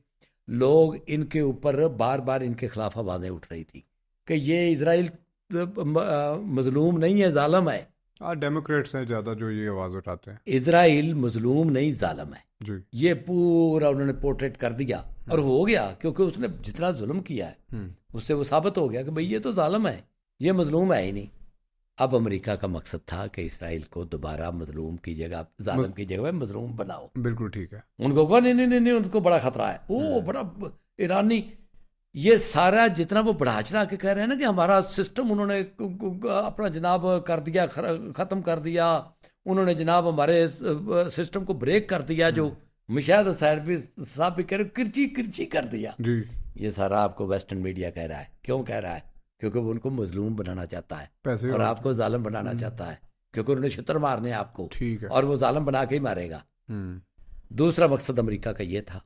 लोग इनके ऊपर बार बार इनके खिलाफ आवाज़ें उठ रही थी कि ये इजराइल मजलूम नहीं है, जालिम है। डेमोक्रेट्स हैं ज़्यादा जो ये आवाज़ उठाते हैं। इजराइल मजलूम नहीं, जालिम है जी। ये पूरा उन्होंने पोर्ट्रेट कर दिया, और हो गया, क्योंकि उसने जितना जुल्म किया है उससे वो साबित हो गया कि भाई ये तो जालिम है, ये मजलूम है ही नहीं। अब अमेरिका का मकसद था कि इसराइल को दोबारा मजलूम की जगह, जालिम की जगह मजलूम बनाओ। बिल्कुल ठीक है। उनको कहा नहीं, उनको बड़ा खतरा है। ओ बड़ा ईरानी, ये सारा जितना वो बढ़ा चढ़ा के कह रहे हैं ना कि हमारा सिस्टम उन्होंने अपना जनाब कर दिया, ख़त्म कर दिया, उन्होंने जनाब हमारे सिस्टम को ब्रेक कर दिया, जो मुशाहिद साहब भी कह रहे, किरची किरची कर दिया। जी। ये सारा आपको वेस्टर्न मीडिया कह रहा है। क्यों कह रहा है? क्योंकि वो उनको मजलूम बनाना चाहता है पैसे और आपको जालिम बनाना चाहता है, क्योंकि उन्होंने छितर मारने हैं आपको, ठीक है। और वो जालिम बना के ही मारेगा। दूसरा मकसद अमेरिका का ये था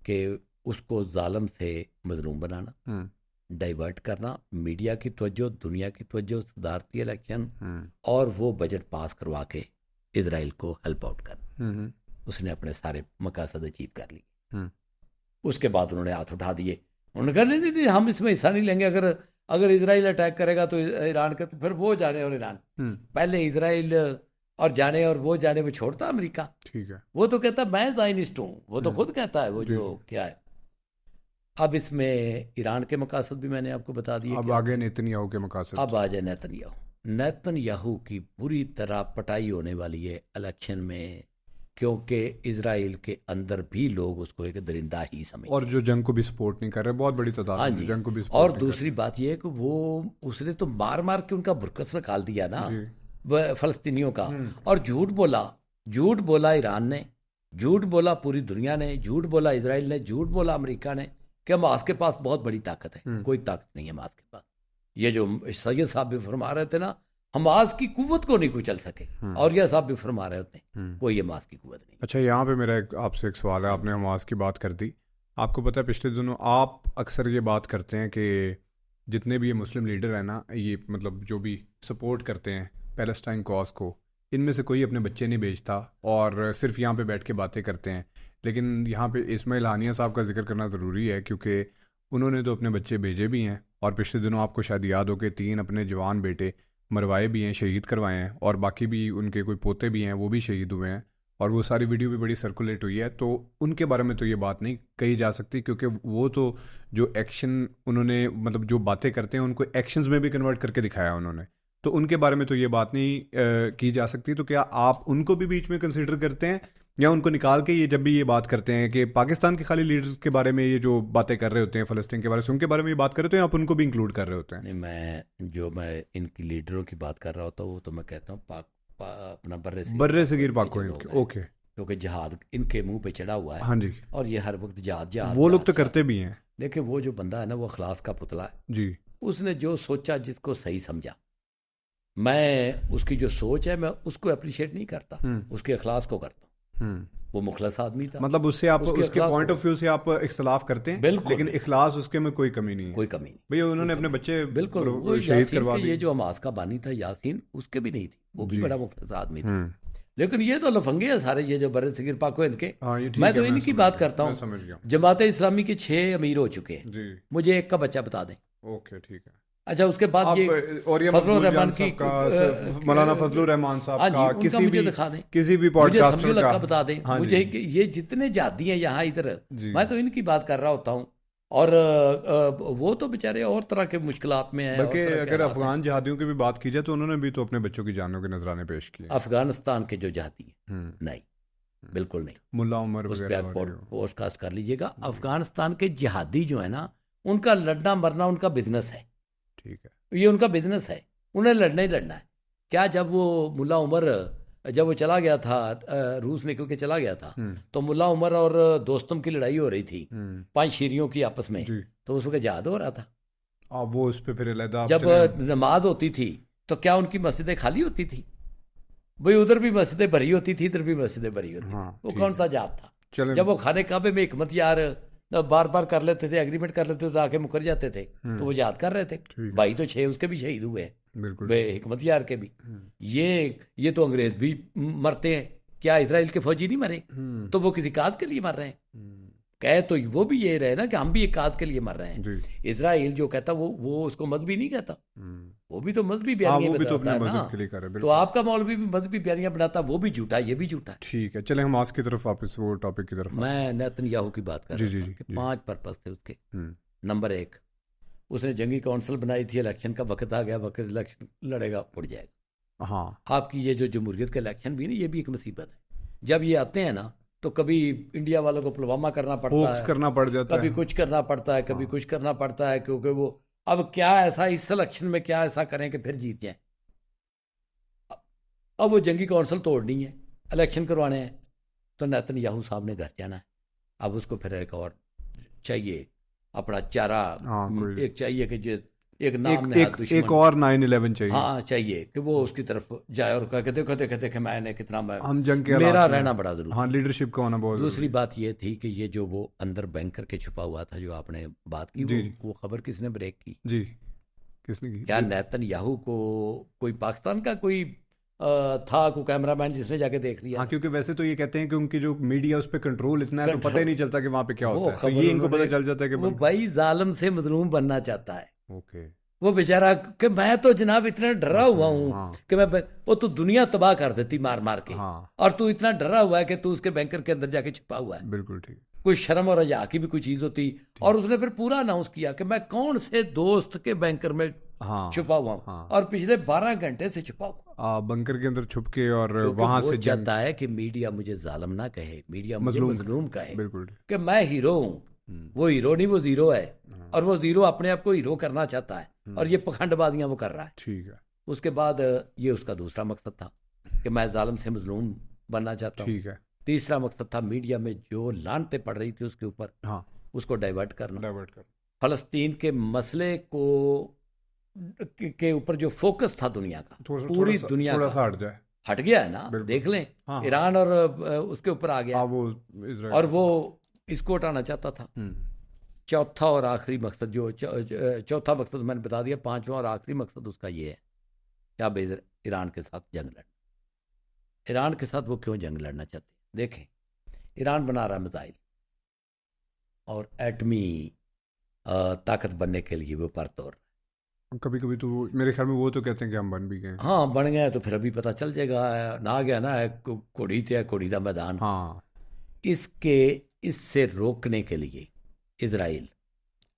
कि उसको जालिम से मजलूम बनाना, डाइवर्ट करना, मीडिया की तवज्जो, दुनिया की तवज्जो, सदारती इलेक्शन, और वो बजट पास करवा के इजराइल को हेल्प आउट करना। उसने अपने सारे मकासद अचीव कर लिए। उसके बाद उन्होंने हाथ उठा दिए, उन्होंने कहा नहीं नहीं हम इसमें हिस्सा नहीं लेंगे, अगर इजराइल अटैक करेगा तो ईरान का, तो फिर वो जाने और ईरान, पहले इजराइल और जाने और वो जाने, वो छोड़ता अमेरिका। ठीक है। वो तो कहता मैं जायनिस्ट हूँ, वो तो खुद कहता है, वो जो क्या है। अब इसमें ईरान के मकासद भी मैंने आपको बता दिए। अब आगे नेतन्याहू के मकासद। अब आ जाए नेतन्याहू की बुरी तरह पटाई होने वाली है इलेक्शन में, क्योंकि इजराइल के अंदर भी लोग उसको एक दरिंदा ही समझते और जो जंग को भी सपोर्ट नहीं कर रहे, बहुत बड़ी तादाद में जंग को भी सपोर्ट और नहीं दूसरी बात यह है कि वो उसने तो मार मार के उनका बुरकस निकाल दिया ना फलस्तीनियों का, और झूठ बोला ईरान ने, झूठ बोला पूरी दुनिया ने, झूठ बोला इजराइल ने, झूठ बोला अमेरिका ने कि हमास के पास बहुत बड़ी ताकत है। कोई ताकत नहीं है हमास के पास। ये जो सैयद साहब भी फरमा रहे थे ना, हमास की कुव्वत को नहीं कुचल सके, और यह साहब भी फरमा रहे होते हैं कोई हमास की कुव्वत नहीं। अच्छा, यहाँ पे मेरा आपसे एक सवाल है। आपने हमास की बात कर दी। आपको पता है पिछले दिनों आप अक्सर ये बात करते हैं कि जितने भी ये मुस्लिम लीडर हैं ना, ये मतलब जो भी सपोर्ट करते हैं पैलेस्टाइन कॉज को, इनमें से कोई अपने बच्चे नहीं भेजता और सिर्फ यहाँ पे बैठ के बातें करते हैं। लेकिन यहाँ पे इस्माइल हानिया साहब का जिक्र करना ज़रूरी है, क्योंकि उन्होंने तो अपने बच्चे भेजे भी हैं, और पिछले दिनों आपको शायद याद हो कि 3 अपने जवान बेटे मरवाए भी हैं, शहीद करवाए हैं, और बाकी भी उनके कोई पोते भी हैं, वो भी शहीद हुए हैं, और वो सारी वीडियो भी बड़ी सर्कुलेट हुई है। तो उनके बारे में तो ये बात नहीं कही जा सकती, क्योंकि वो तो जो एक्शन उन्होंने मतलब जो बातें करते हैं उनको एक्शंस में भी कन्वर्ट करके दिखाया उन्होंने, तो उनके बारे में तो ये बात नहीं की जा सकती। तो क्या आप उनको भी बीच में कंसिडर करते हैं, या उनको निकाल के ये जब भी ये बात करते हैं कि पाकिस्तान के खाली लीडर्स के बारे में ये जो बातें कर रहे होते हैं फ़लस्तीन के बारे में, उनके बारे में ये बात कर रहे होते हैं, आप उनको भी इंक्लूड कर रहे होते हैं? नहीं, मैं इनकी लीडरों की बात कर रहा होता हूँ, वो तो मैं कहता हूँ अपना बर्रे सगीर पाक को, ओके, क्योंकि जहाद इनके मुंह पे चढ़ा हुआ है। हाँ जी। और ये हर वक्त जहाद वो लोग तो करते भी हैं। देखिए, वो जो बंदा है ना, वो अखलास का पुतला है जी। उसने जो सोचा, जिसको सही समझा, मैं उसकी जो सोच है मैं उसको अप्रिशिएट नहीं करता, उसके अखलास को करता हूँ। वो मुखलस आदमी था, मतलब उससे आप उसके पॉइंट ऑफ व्यू से आप इख्तलाफ करते हैं, लेकिन इखलास उसके में कोई कमी नहीं है। कोई कमी नहीं भैया, उन्होंने अपने बच्चे बिल्कुल शहीद करवा दिए। ये जो हमास का बानी था यासीन, उसके भी नहीं थी, वो भी बड़ा मुखलस आदमी था। लेकिन ये तो लफंगे हैं सारे, ये जो बर्रे सगीर पाक को इनके। मैं तो इनकी बात करता हूँ। जमात इस्लामी के 6 अमीर हो चुके हैं, मुझे एक का बच्चा बता दें। ओके, ठीक है। अच्छा, उसके बाद ये फजलुर रहमान की, मौलाना फजलुर रहमान साहब का, किसी भी पॉडकास्टर का बता दें मुझे। ये जितने जाती हैं यहाँ इधर, मैं तो इनकी बात कर रहा होता हूँ, और वो तो बेचारे और तरह के मुश्किलात में हैं। बल्कि अगर अफगान जहादियों की भी बात की जाए तो उन्होंने भी तो अपने बच्चों की जानों के नजराने पेश किए। अफगानिस्तान के जो जहादी नहीं, बिल्कुल नहीं। मुल्ला उमर उस पर पॉडकास्ट कर लीजिएगा। अफगानिस्तान के जिहादी जो है ना, उनका लड़ना मरना उनका बिजनेस है। ठीक है, ये उनका बिजनेस है, उन्हें लड़ना ही लड़ना है। क्या जब वो मुल्ला उमर जब वो चला गया था, रूस निकल के चला गया था, तो मुल्ला उमर और दोस्तम की लड़ाई हो रही थी 5 शीरियों की आपस में, तो उस वक्त जहाद हो रहा था। वो उस पे फिर अलग जब नमाज होती थी तो क्या उनकी मस्जिदें खाली होती थी? भाई, उधर भी मस्जिदें भरी होती थी, इधर भी मस्जिदें भरी होती थी। वो कौन सा जहाद था? जब वो खाने काबे में हिकमत यार बार बार कर लेते थे, एग्रीमेंट कर लेते थे, तो आके मुकर जाते थे, तो वो जहाद कर रहे थे। भाई तो 6 उसके भी शहीद हुए हैं, हिकमत यार के भी। ये तो अंग्रेज भी मरते हैं, क्या इजराइल के फौजी नहीं मरे? तो वो किसी काज के लिए मर रहे हैं। कहे तो वो भी ये रहे ना कि हम भी एक काज के लिए मर रहे हैं। इजराइल जो कहता वो उसको मजहबी नहीं कहता, वो भी तो मजहबी बयानियां बनाता है ना। तो आपका मौलवी भी मजहबी बयानियां बनाता, वो भी झूठा, ये भी झूठा। ठीक है, चले हम आज की तरफ वापस वो टॉपिक की तरफ। मैं नेतन्याहू की बात कर रहा हूं कि 5 पर्पस थे उसके। नंबर 1, उसने जंगी काउंसिल बनाई थी, इलेक्शन का वक्त आ गया, वक्त इलेक्शन लड़ेगा उड़ जाएगा। हाँ, आपकी ये जो जमहूरियत के इलेक्शन भी ना, ये भी एक मुसीबत है। जब ये आते हैं ना, तो कभी इंडिया वालों को पुलवामा करना पड़ता है, करना पड़ जाता कभी कुछ करना पड़ता है, कभी कुछ करना पड़ता है, क्योंकि वो अब क्या ऐसा इस इलेक्शन में क्या ऐसा करें कि फिर जीत जाए। अब वो जंगी काउंसिल तोड़नी है, इलेक्शन करवाने हैं, तो नेतन्याहू साहब ने घर जाना है। अब उसको फिर एक और चाहिए, अपना चारा एक चाहिए कि एक नाम नहाद एक दुश्मन। और 9/11 चाहिए। हाँ चाहिए कि वो उसकी तरफ जाए और कह के देखो देखो देखो मैंने कितना हम जंग के मेरा हालात में- रहना बड़ा जरूरी। हाँ, लीडरशिप का होना बहुत दूसरी जरूरी। बात ये थी कि ये जो वो अंदर बैंकर के छुपा हुआ था, जो आपने बात की, जी, जी। वो खबर किसने ब्रेक की? जी, किसने की? क्या नेतन्याहू को कोई पाकिस्तान का कोई था कोई कैमरामैन जिसने जाके देख लिया? हाँ, क्योंकि वैसे तो ये कहते हैं कि उनकी जो मीडिया उस पर कंट्रोल इतना है तो पता ही नहीं चलता कि वहाँ पे क्या वो होता है, तो खबर ये इनको पता उन्होंने- चल जाता है कि वो भाई जालिम से मजलूम बनना चाहता है ओके। वो बेचारा, कि मैं तो जनाब इतना डरा हुआ हूँ हाँ। कि मैं वो तू दुनिया तबाह कर देती मार मार के, हाँ, और तू इतना डरा हुआ है कि तू उसके बैंकर के अंदर जाके छुपा हुआ है। बिल्कुल ठीक। कोई शर्म और हया की भी कोई चीज होती। और उसने फिर पूरा अनाउंस किया कि मैं कौन से दोस्त के बैंकर में हाँ, छुपा हुआ हूँ, हाँ। और पिछले 12 घंटे से छुपा हुआ। बंकर के अंदर छुप के और क्योंकि वहां वो से जंग। चाहता है कि मीडिया मुझे जालिम ना कहे, मीडिया मुझे मजलूम कहे, बिल्कुल। कि मैं हीरो हूँ। वो हीरो नहीं, वो जीरो है, और वो जीरो अपने आप को हीरो करना चाहता है, और ये पखंडबाजियां वो कर रहा है। ठीक है, उसके बाद ये उसका दूसरा मकसद था कि मैं जालिम से मजलूम बनना चाहता हूँ। ठीक है। तीसरा मकसद था मीडिया में जो लानतें पड़ रही थी उसके ऊपर, हाँ, उसको डाइवर्ट करना। डाइवर्ट कर। फलस्तीन के मसले को के ऊपर जो फोकस था दुनिया का, पूरी दुनिया थोड़ा का सा हट जाए। हट गया है ना, बिल्कुल। देख लें। हाँ, ईरान और उसके ऊपर आ गया, हाँ, वो इजराइल। और वो इसको हटाना चाहता था। चौथा और आखिरी मकसद जो चौथा मकसद मैंने बता दिया, पांचवा और आखिरी मकसद उसका ये है कि अब ईरान के साथ जंग लड़ना। ईरान के साथ वो क्यों जंग लड़ना चाहते हैं? देखें, ईरान बना रहा है मिसाइल, और एटमी ताकत बनने के लिए वो पर तोड़। कभी कभी तो मेरे ख्याल में वो तो कहते हैं कि हम बन भी गए। हाँ बन गए तो फिर अभी पता चल जाएगा, ना गया ना कुड़ी थे कुड़ी का मैदान। हाँ, इससे रोकने के लिए इजराइल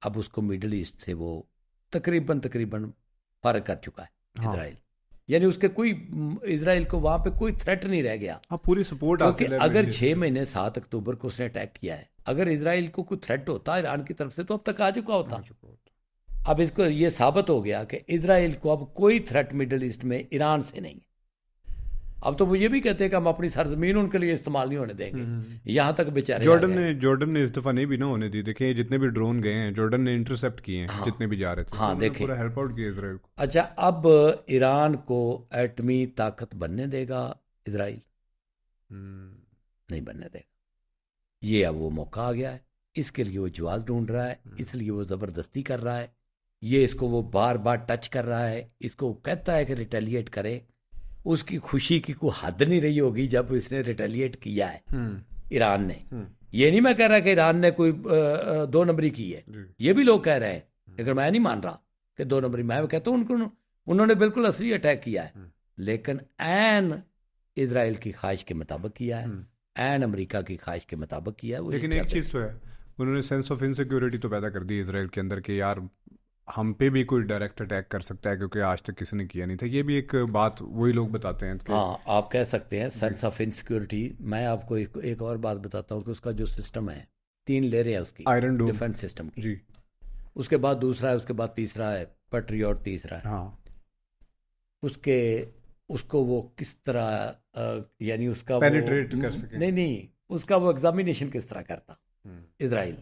अब उसको मिडिल ईस्ट से वो तकरीबन फारग कर चुका है। हाँ। इजराइल यानी उसके कोई, इजराइल को वहां पे कोई थ्रेट नहीं रह गया। हाँ, पूरी सपोर्ट क्योंकि हासिल है अगर मिडिल ईस्ट 6 महीने 7 अक्टूबर को उसने अटैक किया है, अगर इजराइल को कोई थ्रेट होता ईरान की तरफ से तो अब तक आ चुका होता। अब इसको ये साबित हो गया कि इजराइल को अब कोई थ्रेट मिडिल ईस्ट में ईरान से नहीं है। अब तो वो ये भी कहते हैं कि हम अपनी सरजमीन उनके लिए इस्तेमाल नहीं होने देंगे। यहां तक बेचारे जॉर्डन ने इस दफा नहीं भी ना होने दी। देखिए जितने भी ड्रोन गए हैं जॉर्डन ने इंटरसेप्ट किए हैं। हाँ, जितने भी जा रहे थे हाँ, तो देखें पूरा हेल्प आउट किया इजराइल को। अच्छा, अब ईरान को एटमी ताकत बनने देगा इजराइल? नहीं बनने देगा। ये अब वो मौका आ गया है, इसके लिए वो जवाब ढूंढ रहा है, इसलिए वो जबरदस्ती कर रहा है। ये इसको वो बार बार टच कर रहा है, इसको कहता है कि रिटेलिएट करे। उसकी खुशी की कोई हद नहीं रही होगी जब इसने रिटेलिएट किया है ईरान ने। ये नहीं मैं कह रहा कि ईरान ने कोई 2 नंबरी की है, ये भी लोग कह रहे हैं, लेकिन मैं नहीं मान रहा कि 2 नंबरी। मैं कहता हूँ उन्होंने बिल्कुल असली अटैक किया है, लेकिन एन इजराइल की ख्वाहिश के मुताबिक किया है, एन अमेरिका की ख्वाहिश के मुताबिक किया है। लेकिन एक चीज़ तो है, उन्होंने सेंस ऑफ इनसिक्योरिटी तो पैदा कर दी इजराइल के अंदर कि यार हम पे भी कोई डायरेक्ट अटैक कर सकता है, क्योंकि आज तक किसी ने किया नहीं था। ये भी एक बात वही लोग बताते हैं। हाँ, आप कह सकते हैं सेंस ऑफ इनसिक्योरिटी। मैं आपको एक और बात बताता हूँ कि उसका जो सिस्टम है, 3 लेयरें हैं उसकी, आयरन डोम डिफेंस सिस्टम की। जी। उसके बाद दूसरा है, उसके बाद तीसरा है, पेट्रियट तीसरा है। हाँ, उसको वो किस तरह यानी उसका पेनिट्रेट कर सके। नहीं, उसका वो एग्जामिनेशन किस तरह करता इजराइल,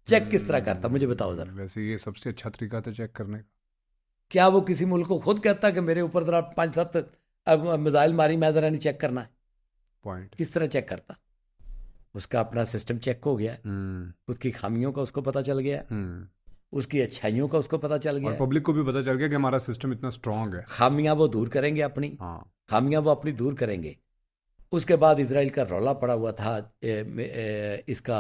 चेक किस तरह करता, मुझे बताओ जरा। वैसे ये सबसे अच्छा तरीका था चेक करने का। क्या वो किसी मुल्क को खुद कहता कि मेरे ऊपर जरा 5-7 मिसाइल मारी, मैं जरा नहीं चेक करना है? पॉइंट किस तरह चेक करता? उसका अपना सिस्टम चेक हो गया, उसकी खामियों का उसको पता चल गया, उसकी अच्छाइयों का उसको पता चल गया, और पब्लिक को भी पता चल गया कि हमारा सिस्टम इतना स्ट्रांग है। खामियां वो दूर करेंगे अपनी। हाँ, खामियां वो अपनी दूर करेंगे। उसके बाद इजराइल का रौला पड़ा हुआ था इसका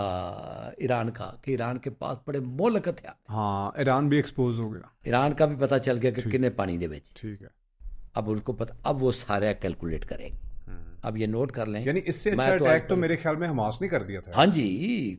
ईरान का, कि ईरान के पास बड़े मोहलक हथियार। हाँ, ईरान भी एक्सपोज हो गया। ईरान का भी पता चल गया कि किन्ने पानी दे बेच। ठीक है। अब उनको पता, अब वो सारे कैलकुलेट करेंगे। अब ये नोट कर लें, यानी इससे अच्छा अटैक तो मेरे ख्याल में हमास ने कर दिया था। हाँ जी,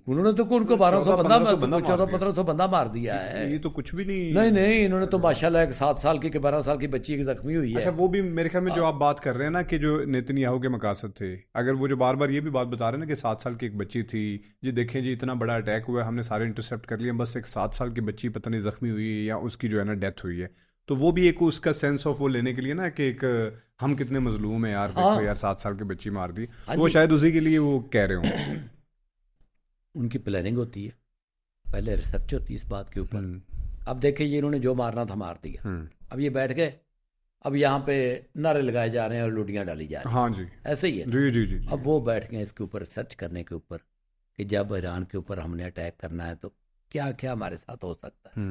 उन्होंने तो उनको 1200 बंदा 1400-1500 बंदा मार दिया है। ये तो कुछ भी नहीं, इन्होंने तो माशाल्लाह एक 7 साल की 12 साल की बच्ची की जख्मी हुई है। अच्छा, वो भी मेरे ख्याल में जो आप बात कर रहे हैं ना कि जो नेतन्याहू के मकासद थे, अगर वो जो बार बार ये भी बात बता रहे हैं ना कि 7 साल की एक बच्ची थी, जी देखें जी इतना बड़ा अटैक हुआ है, हमने सारे इंटरसेप्ट कर लिए, बस एक 7 साल की बच्ची पता नहीं जख्मी हुई है या उसकी जो है ना डेथ हुई है, तो वो भी एक उसका सेंस ऑफ वो लेने के लिए ना कि एक हम कितने मजलूम है यार, देखो यार 7 साल की बच्ची मार दी, वो शायद उसी के लिए वो कह रहे हो। उनकी प्लानिंग होती है, पहले रिसर्च होती है इस बात के ऊपर। अब देखिए ये इन्होंने जो मारना था मार दिया, अब ये बैठ गए, अब यहाँ पे नारे लगाए जा रहे हैं और लुटियाँ डाली जा रही हैं। हाँ जी, ऐसे ही है ना? जी जी जी जी। अब वो बैठ गए इसके ऊपर सर्च करने के ऊपर कि जब ईरान के ऊपर हमने अटैक करना है तो क्या क्या हमारे साथ हो सकता है।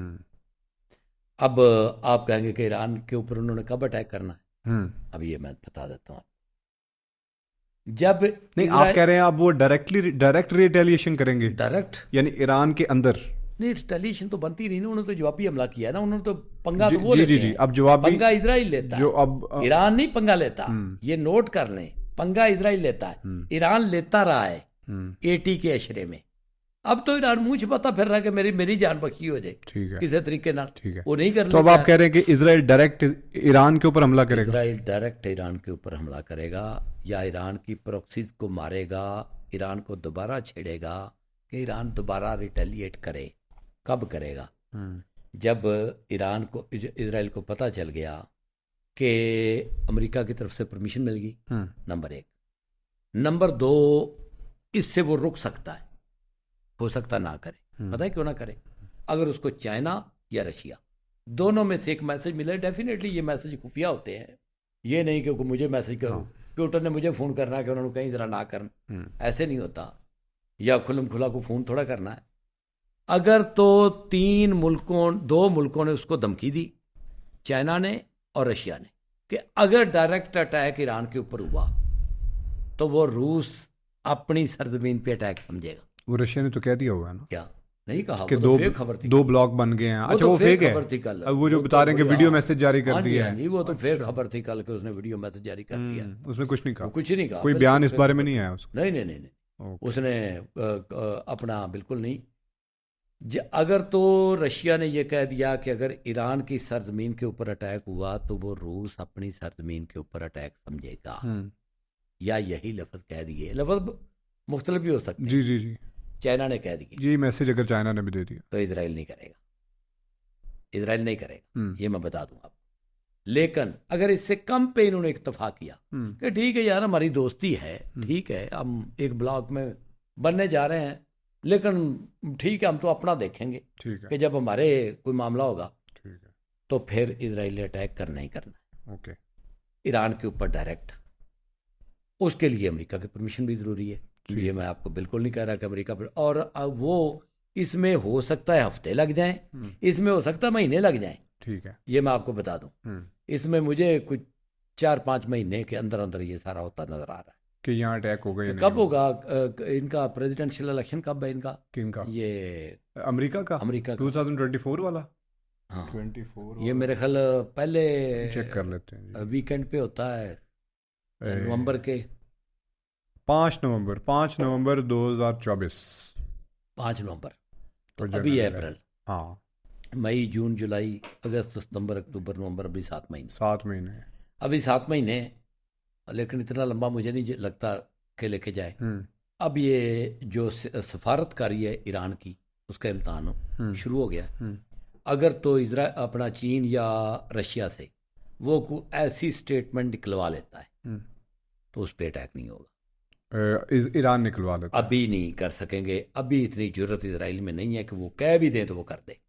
अब आप कहेंगे कि ईरान के ऊपर उन्होंने कब अटैक करना है, अब ये मैं बता देता हूँ। जब नहीं, आप कह रहे हैं अब वो डायरेक्ट रिटेलिएशन करेंगे, डायरेक्ट यानी ईरान के अंदर? नहीं, रिटेलिएशन तो बनती नहीं ना, उन्होंने तो जवाबी हमला किया ना, उन्होंने तो पंगा तो वो जी लेते जी जी, हैं। अब जवाबी पंगा इजराइल लेता है, जो अब ईरान नहीं पंगा लेता, ये नोट कर लें, पंगा इजराइल लेता है, ईरान लेता रहा है 80 के अशरे में। अब तो ईरान मुंह छिपाता फिर रहा है कि मेरी जान बख्शी हो जाए, ठीक है, किसी तरीके ना, ठीक है, वो नहीं कर तो अब आप कह रहे हैं कि इजराइल डायरेक्ट ईरान के ऊपर हमला करेगा? इजराइल डायरेक्ट ईरान के ऊपर हमला करेगा या ईरान की प्रॉक्सीज को मारेगा, ईरान को दोबारा छेड़ेगा कि ईरान दोबारा रिटेलिएट करे। कब करेगा? जब ईरान को इजराइल को पता चल गया कि अमेरिका की तरफ से परमिशन मिल गई, नंबर 1। नंबर 2, इससे वो रुक सकता है, हो सकता ना करे। पता है क्यों ना करे? अगर उसको चाइना या रशिया दोनों में से एक मैसेज मिले, डेफिनेटली ये मैसेज खुफिया होते हैं, ये नहीं कि मुझे मैसेज करो, प्यूटन ने मुझे फ़ोन करना है कि उन्होंने कहीं ज़रा ना करना, ऐसे नहीं होता, या खुलम खुला को फ़ोन थोड़ा करना है। अगर तो 2 मुल्कों ने उसको धमकी दी, चाइना ने और रशिया ने, कि अगर डायरेक्ट अटैक ईरान के ऊपर हुआ तो वो रूस अपनी सरजमीन पे अटैक समझेगा। वो रशिया ने तो कह दिया हुआ है ना? क्या नहीं कहा? कि वो तो फेक खबर थी, 2 ब्लॉक बन गए हैं। अच्छा, तो वो फेक है? खबर थी कल। अब वो जो बता रहे हैं कि वीडियो मैसेज जारी कर दिया है, नहीं, वो तो फेक खबर थी कल, कि उसने वीडियो मैसेज जारी कर दिया। उसने कुछ नहीं कहा? कुछ नहीं कहा, कोई बयान इस बारे में नहीं आया उसका? नहीं नहीं नहीं, उसने अपना बिल्कुल नहीं। अगर तो रशिया ने यह कह दिया कि अगर ईरान की सरजमीन के ऊपर अटैक हुआ तो वो रूस अपनी सरजमीन के ऊपर अटैक समझेगा, या यही लफ्ज कह दिए, लफ्ज मुख्तलिफ भी हो सकते हैं। जी जी जी, चाइना ने कह दिया, ये मैसेज अगर चाइना ने भी दे दिया तो इजराइल नहीं करेगा, इजराइल नहीं करेगा, ये मैं बता दूं आपको। लेकिन अगर इससे कम पे इन्होंने इत्तेफाक किया कि ठीक है यार, हमारी दोस्ती है, ठीक है, हम एक ब्लॉक में बनने जा रहे हैं, लेकिन ठीक है, हम तो अपना देखेंगे, ठीक है, कि जब हमारे कोई मामला होगा, ठीक है, तो फिर इजराइल अटैक करना ही करना है, ओके, ईरान के ऊपर डायरेक्ट। उसके लिए अमेरिका की परमिशन भी ज़रूरी है, ये मैं आपको बिल्कुल नहीं कह रहा कि अमेरिका पर, और वो इसमें हो सकता है हफ्ते लग जाएं, इसमें हो सकता है महीने लग जाएं, ठीक है, ये मैं आपको बता दूं। इसमें मुझे कुछ 4-5 महीने के अंदर अंदर ये सारा होता नजर आ रहा है कि यहाँ अटैक होगा या नहीं कब होगा। इनका प्रेसिडेंशियल इलेक्शन कब है इनका? किनका? ये अमेरिका का 2024 वाला? हाँ, 24 ये मेरे ख्याल पहले चेक कर लेते हैं, वीकेंड पे होता है, नवंबर के 5 नवंबर 2024। 5 नवंबर, तो अभी है अप्रैल, हाँ, मई, जून, जुलाई, अगस्त, सितंबर, अक्टूबर, नवंबर, अभी 7 महीने, 7 महीने, अभी 7 महीने, लेकिन इतना लंबा मुझे नहीं लगता कि लेके जाए। अब ये जो सफारतकारी है ईरान की, उसका इम्तहान शुरू हो गया। अगर तो इजराइल अपना चीन या रशिया से वो कोई ऐसी स्टेटमेंट निकलवा लेता है तो उस पर अटैक नहीं होगा, ईरान निकलवा लेता है। अभी नहीं कर सकेंगे, अभी इतनी जरूरत इजराइल में नहीं है कि वो कह भी दें तो वो कर दे,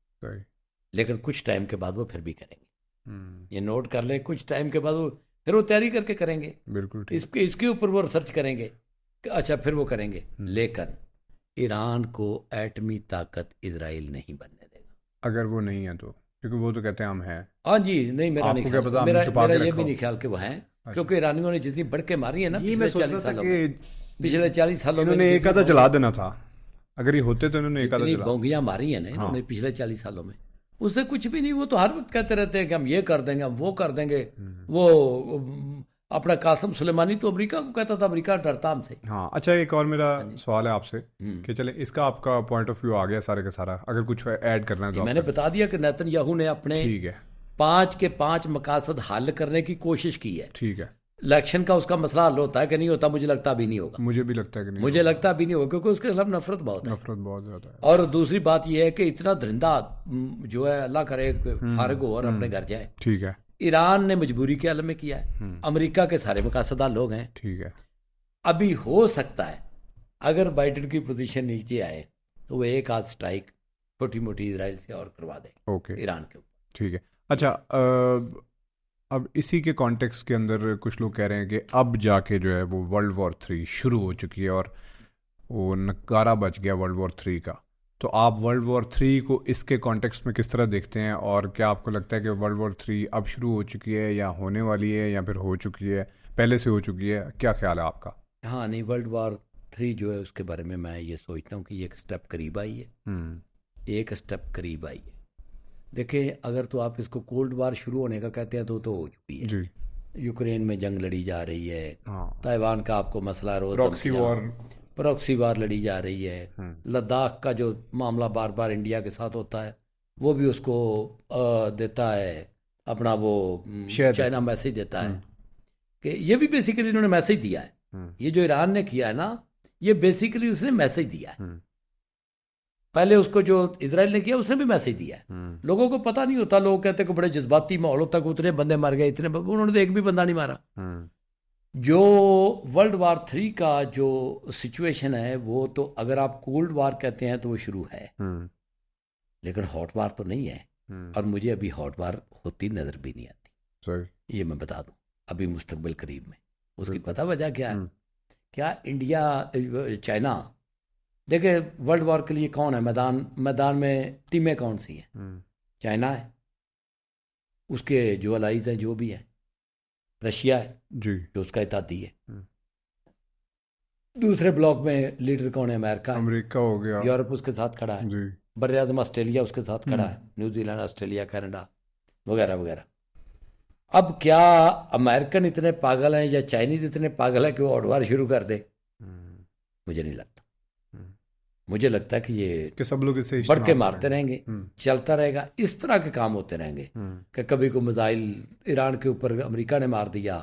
लेकिन कुछ टाइम के बाद वो फिर भी करेंगे। ये नोट कर ले, कुछ टाइम के बाद वो फिर वो तैयारी करके करेंगे, बिल्कुल इसके ऊपर वो रिसर्च करेंगे कि अच्छा फिर वो करेंगे। लेकिन ईरान को एटमी ताकत इजराइल नहीं बनने देगा, अगर वो नहीं है तो, क्योंकि वो तो कहते हैं हम हैं। हाँ जी, नहीं, मेरा नहीं ख्याल, मेरा ये भी नहीं ख्याल कि वो हैं, क्योंकि ईरानियों ने जितनी बढ़ के मारी है ना पिछले 40 सालों में, पिछले 40 सालों में इन्होंने एक आधा जला देना था, अगर ये होते तो इन्होंने एक आधा जला। बोंगियां मारी है ना इन्होंने पिछले 40 सालों में, उससे कुछ भी नहीं। वो तो हर वक्त कहते रहते हैं कि हम ये कर देंगे, हम वो कर देंगे। वो अपना कासिम सुलेमानी तो अमेरिका को कहता था, अमेरिका डरता हमसे। हाँ, अच्छा, एक और मेरा सवाल है आपसे कि चले इसका आपका पॉइंट ऑफ व्यू आ गया सारे का सारा, अगर कुछ ऐड करना है तो मैंने बता दिया कि नेतन्याहू ने अपने 5 के 5 मकासद हल करने की कोशिश की है। ठीक है, इलेक्शन का उसका मसला हल होता है कि नहीं होता, मुझे लगता भी नहीं होगा, मुझे भी लगता है कि नहीं, मुझे लगता भी नहीं होगा, क्योंकि उसके खिलाफ नफरत बहुत ज्यादा है। और दूसरी बात यह है कि इतना धरिंदा जो है, अल्लाह करे फारिग हो और अपने घर जाए। ठीक है, ईरान ने मजबूरी के आलम में किया है, अमेरिका के सारे मकासदा लोग हैं। ठीक है, अभी हो सकता है अगर बाइडेन की पोजीशन नीचे आए तो वो एक आध स्ट्राइक छोटी मोटी इसराइल से और करवा दें ओके, ईरान के ऊपर। ठीक है। अच्छा, अब इसी के कॉन्टेक्स्ट के अंदर कुछ लोग कह रहे हैं कि अब जाके जो है वो वर्ल्ड वॉर 3 शुरू हो चुकी है और वो नकारा बच गया वर्ल्ड वॉर 3 का। तो आप वर्ल्ड वॉर 3 को इसके कॉन्टेक्स्ट में किस तरह देखते हैं, और क्या आपको लगता है कि वर्ल्ड वॉर 3 अब शुरू हो चुकी है या होने वाली है या फिर हो चुकी है, पहले से हो चुकी है? क्या ख्याल है आपका? हाँ नहीं, वर्ल्ड वॉर 3 जो है उसके बारे में मैं ये सोचता हूँ कि ये एक स्टेप करीब आई है, एक स्टेप करीब आई है। देखिए, अगर तो आप इसको कोल्ड वॉर शुरू होने का कहते हैं तो हो चुकी है जी। यूक्रेन में जंग लड़ी जा रही है, हाँ, ताइवान का आपको मसला रोज प्रॉक्सी वॉर। प्रॉक्सी वार लड़ी जा रही है, लद्दाख का जो मामला बार बार इंडिया के साथ होता है वो भी उसको देता है अपना वो चाइना मैसेज देता है कि ये भी बेसिकली इन्होंने मैसेज दिया है। ये जो ईरान ने किया है ना, ये बेसिकली उसने मैसेज दिया है। पहले उसको जो इजराइल ने किया उसने भी मैसेज दिया है। लोगों को पता नहीं होता, लोग कहते हैं कि बड़े जज्बाती माहौल होता है, उतने बंदे मर गए, इतने, उन्होंने तो एक भी बंदा नहीं मारा। जो वर्ल्ड वॉर 3 का जो सिचुएशन है वो तो अगर आप कोल्ड वॉर कहते हैं तो वो शुरू है, लेकिन हॉट वॉर तो नहीं है। और मुझे अभी हॉट वॉर होती नजर भी नहीं आती, ये मैं बता दूं अभी मुस्तकबिल करीब में। उसकी पता वजह क्या है? क्या इंडिया चाइना, देखिए वर्ल्ड वॉर के लिए कौन है मैदान में टीमें कौन सी हैं? चाइना है, उसके जो अलाइज हैं जो भी हैं, रशिया है जी, जो उसका इत्तेहादी है। दूसरे ब्लॉक में लीडर कौन है? अमेरिका हो गया, यूरोप उसके साथ खड़ा है जी, बर्र-ए-आज़म ऑस्ट्रेलिया उसके साथ खड़ा है, न्यूजीलैंड, ऑस्ट्रेलिया, कनाडा वगैरह वगैरह। अब क्या अमेरिकन इतने पागल हैं या चाइनीज इतने पागल हैं कि वो ऑड वार शुरू कर दे? मुझे नहीं लगता। मुझे लगता है कि ये कि सब लोग इसे बढ़ के मारते रहेंगे, चलता रहेगा, इस तरह के काम होते रहेंगे कि कभी को मिसाइल ईरान के ऊपर अमेरिका ने मार दिया,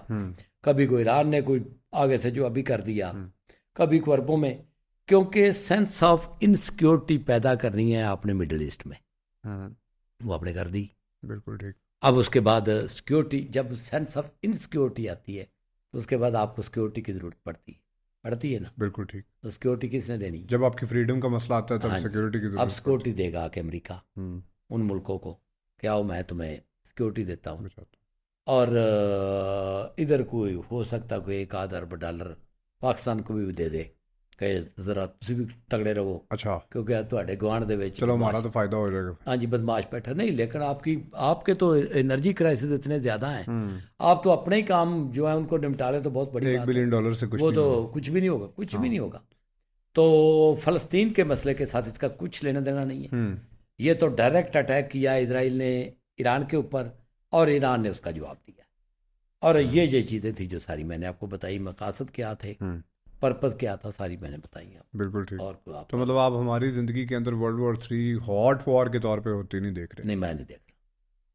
कभी को ईरान ने कोई आगे से जो अभी कर दिया, कभी को अरबों में, क्योंकि सेंस ऑफ इनसिक्योरिटी पैदा करनी है आपने मिडिल ईस्ट में, वो आपने कर दी। बिल्कुल ठीक। अब उसके बाद सिक्योरिटी, जब सेंस ऑफ इनसिक्योरिटी आती है तो उसके बाद आपको सिक्योरिटी की जरूरत पड़ती है ना। बिल्कुल ठीक। तो सिक्योरिटी किसने देनी? जब आपकी फ्रीडम का मसला आता है तब सिक्योरिटी की जरूरत। अब सिक्योरिटी देगा आके अमेरिका उन मुल्कों को, क्या हो मैं तुम्हें सिक्योरिटी देता हूँ, और इधर कोई हो सकता कोई $1 अरब पाकिस्तान को भी दे दे कि जरा तुम भी तगड़े रहो। अच्छा, क्योंकि ਤੁਹਾਡੇ ਗੁਆਂਢ ਦੇ ਵਿੱਚ चलो हमारा तो फायदा हो जाएगा। हाँ जी, बदमाश बैठा नहीं, लेकिन आपके तो एनर्जी क्राइसिस इतने ज्यादा हैं, आप तो अपने ही काम जो है उनको निपटा ले तो बहुत बड़ी बात है। $1 बिलियन से कुछ वो तो कुछ भी नहीं होगा, कुछ भी नहीं होगा। तो फलस्तीन के मसले के साथ इसका कुछ लेना देना नहीं है। ये तो डायरेक्ट अटैक किया इसराइल ने ईरान के ऊपर और ईरान ने उसका जवाब दिया, और ये चीजें थी जो सारी मैंने आपको बताई, मकासद क्या थे, पर्पस क्या था, सारी मैंने बताई आपको। बिल्कुल ठीक। और तो मतलब आप हमारी जिंदगी के अंदर वर्ल्ड वॉर 3 हॉट वॉर के तौर पे होती नहीं देख रहे? नहीं, मैं नहीं देख रहा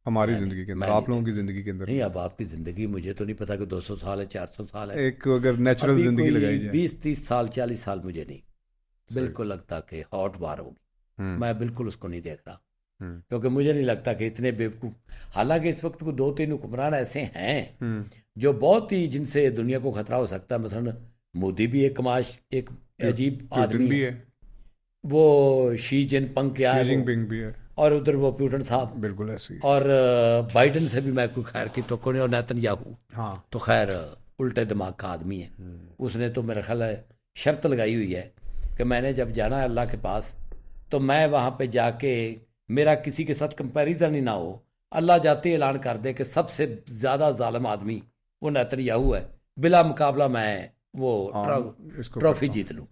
हमारी जिंदगी के अंदर, आप लोगों की जिंदगी के अंदर नहीं। अब आपकी जिंदगी मुझे तो नहीं पता कि 200 साल है, 400 साल है, एक अगर नेचुरल जिंदगी लगाई जाए 20-30 साल 40 साल मुझे नहीं बिल्कुल लगता कि हॉट वार होगी। मैं बिल्कुल उसको नहीं देख रहा, क्योंकि मुझे नहीं लगता कि इतने बेवकूफ, हालांकि इस वक्त को 2-3 हुक्मरान ऐसे हैं जो बहुत ही, जिनसे दुनिया को खतरा हो सकता है। मसलन मोदी भी एक अजीब आदमी है, वो शी जिनपिंग क्या है, भी है, और उधर वो प्यूटन साहब बिल्कुल ऐसे, और बाइडन से भी मैं कोई खैर की तो नहीं, और नेतन्याहू तो खैर उल्टे दिमाग का आदमी है। उसने तो मेरा ख्याल है शर्त लगाई हुई है कि मैंने जब जाना है अल्लाह के पास तो मैं वहां पे जाके मेरा किसी के साथ कंपैरिजन ही ना हो, अल्लाह जाते ऐलान कर दे कि सबसे ज्यादा जालिम आदमी वो नेतन्याहू है, बिला मुकाबला मैं वो ट्रॉफी जीत लूं।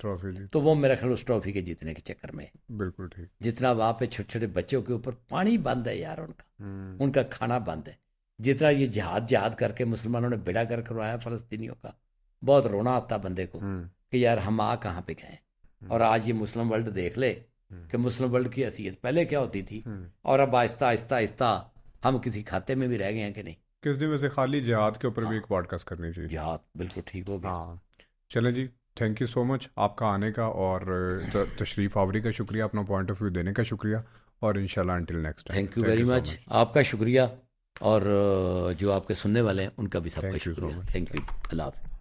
तो वो मेरा ख्याल उस ट्रॉफी के जीतने के चक्कर में, बिल्कुल ठीक, जितना वहां पे छोटे छोटे बच्चों के ऊपर पानी बंद है यार, उनका खाना बंद है, जितना ये जिहाद करके मुसलमानों ने बेड़ा कर करवाया फलस्तीनियों का, बहुत रोना आता बंदे को कि यार हम कहाँ पे गए। और आज ये मुस्लिम वर्ल्ड देख ले कि मुस्लिम वर्ल्ड की हैसियत पहले क्या होती थी, और अब आहिस्ता आहिस्ता आहिस्ता हम किसी खाते में भी रह गए हैं कि नहीं। किस दिन वैसे खाली जिहाद के ऊपर भी एक पॉडकास्ट करनी चाहिए। जिहाद बिल्कुल ठीक हो गया। हाँ, चलें जी, थैंक यू सो मच आपका आने का और तशरीफ़ आवरी का शुक्रिया, अपना पॉइंट ऑफ व्यू देने का शुक्रिया, और इंशाल्लाह until next time. Thank you very much, आपका शुक्रिया, और जो आपके सुनने वाले हैं उनका भी सबका शुक्रिया। थैंक यू, अल्लाह हाफ़िज़।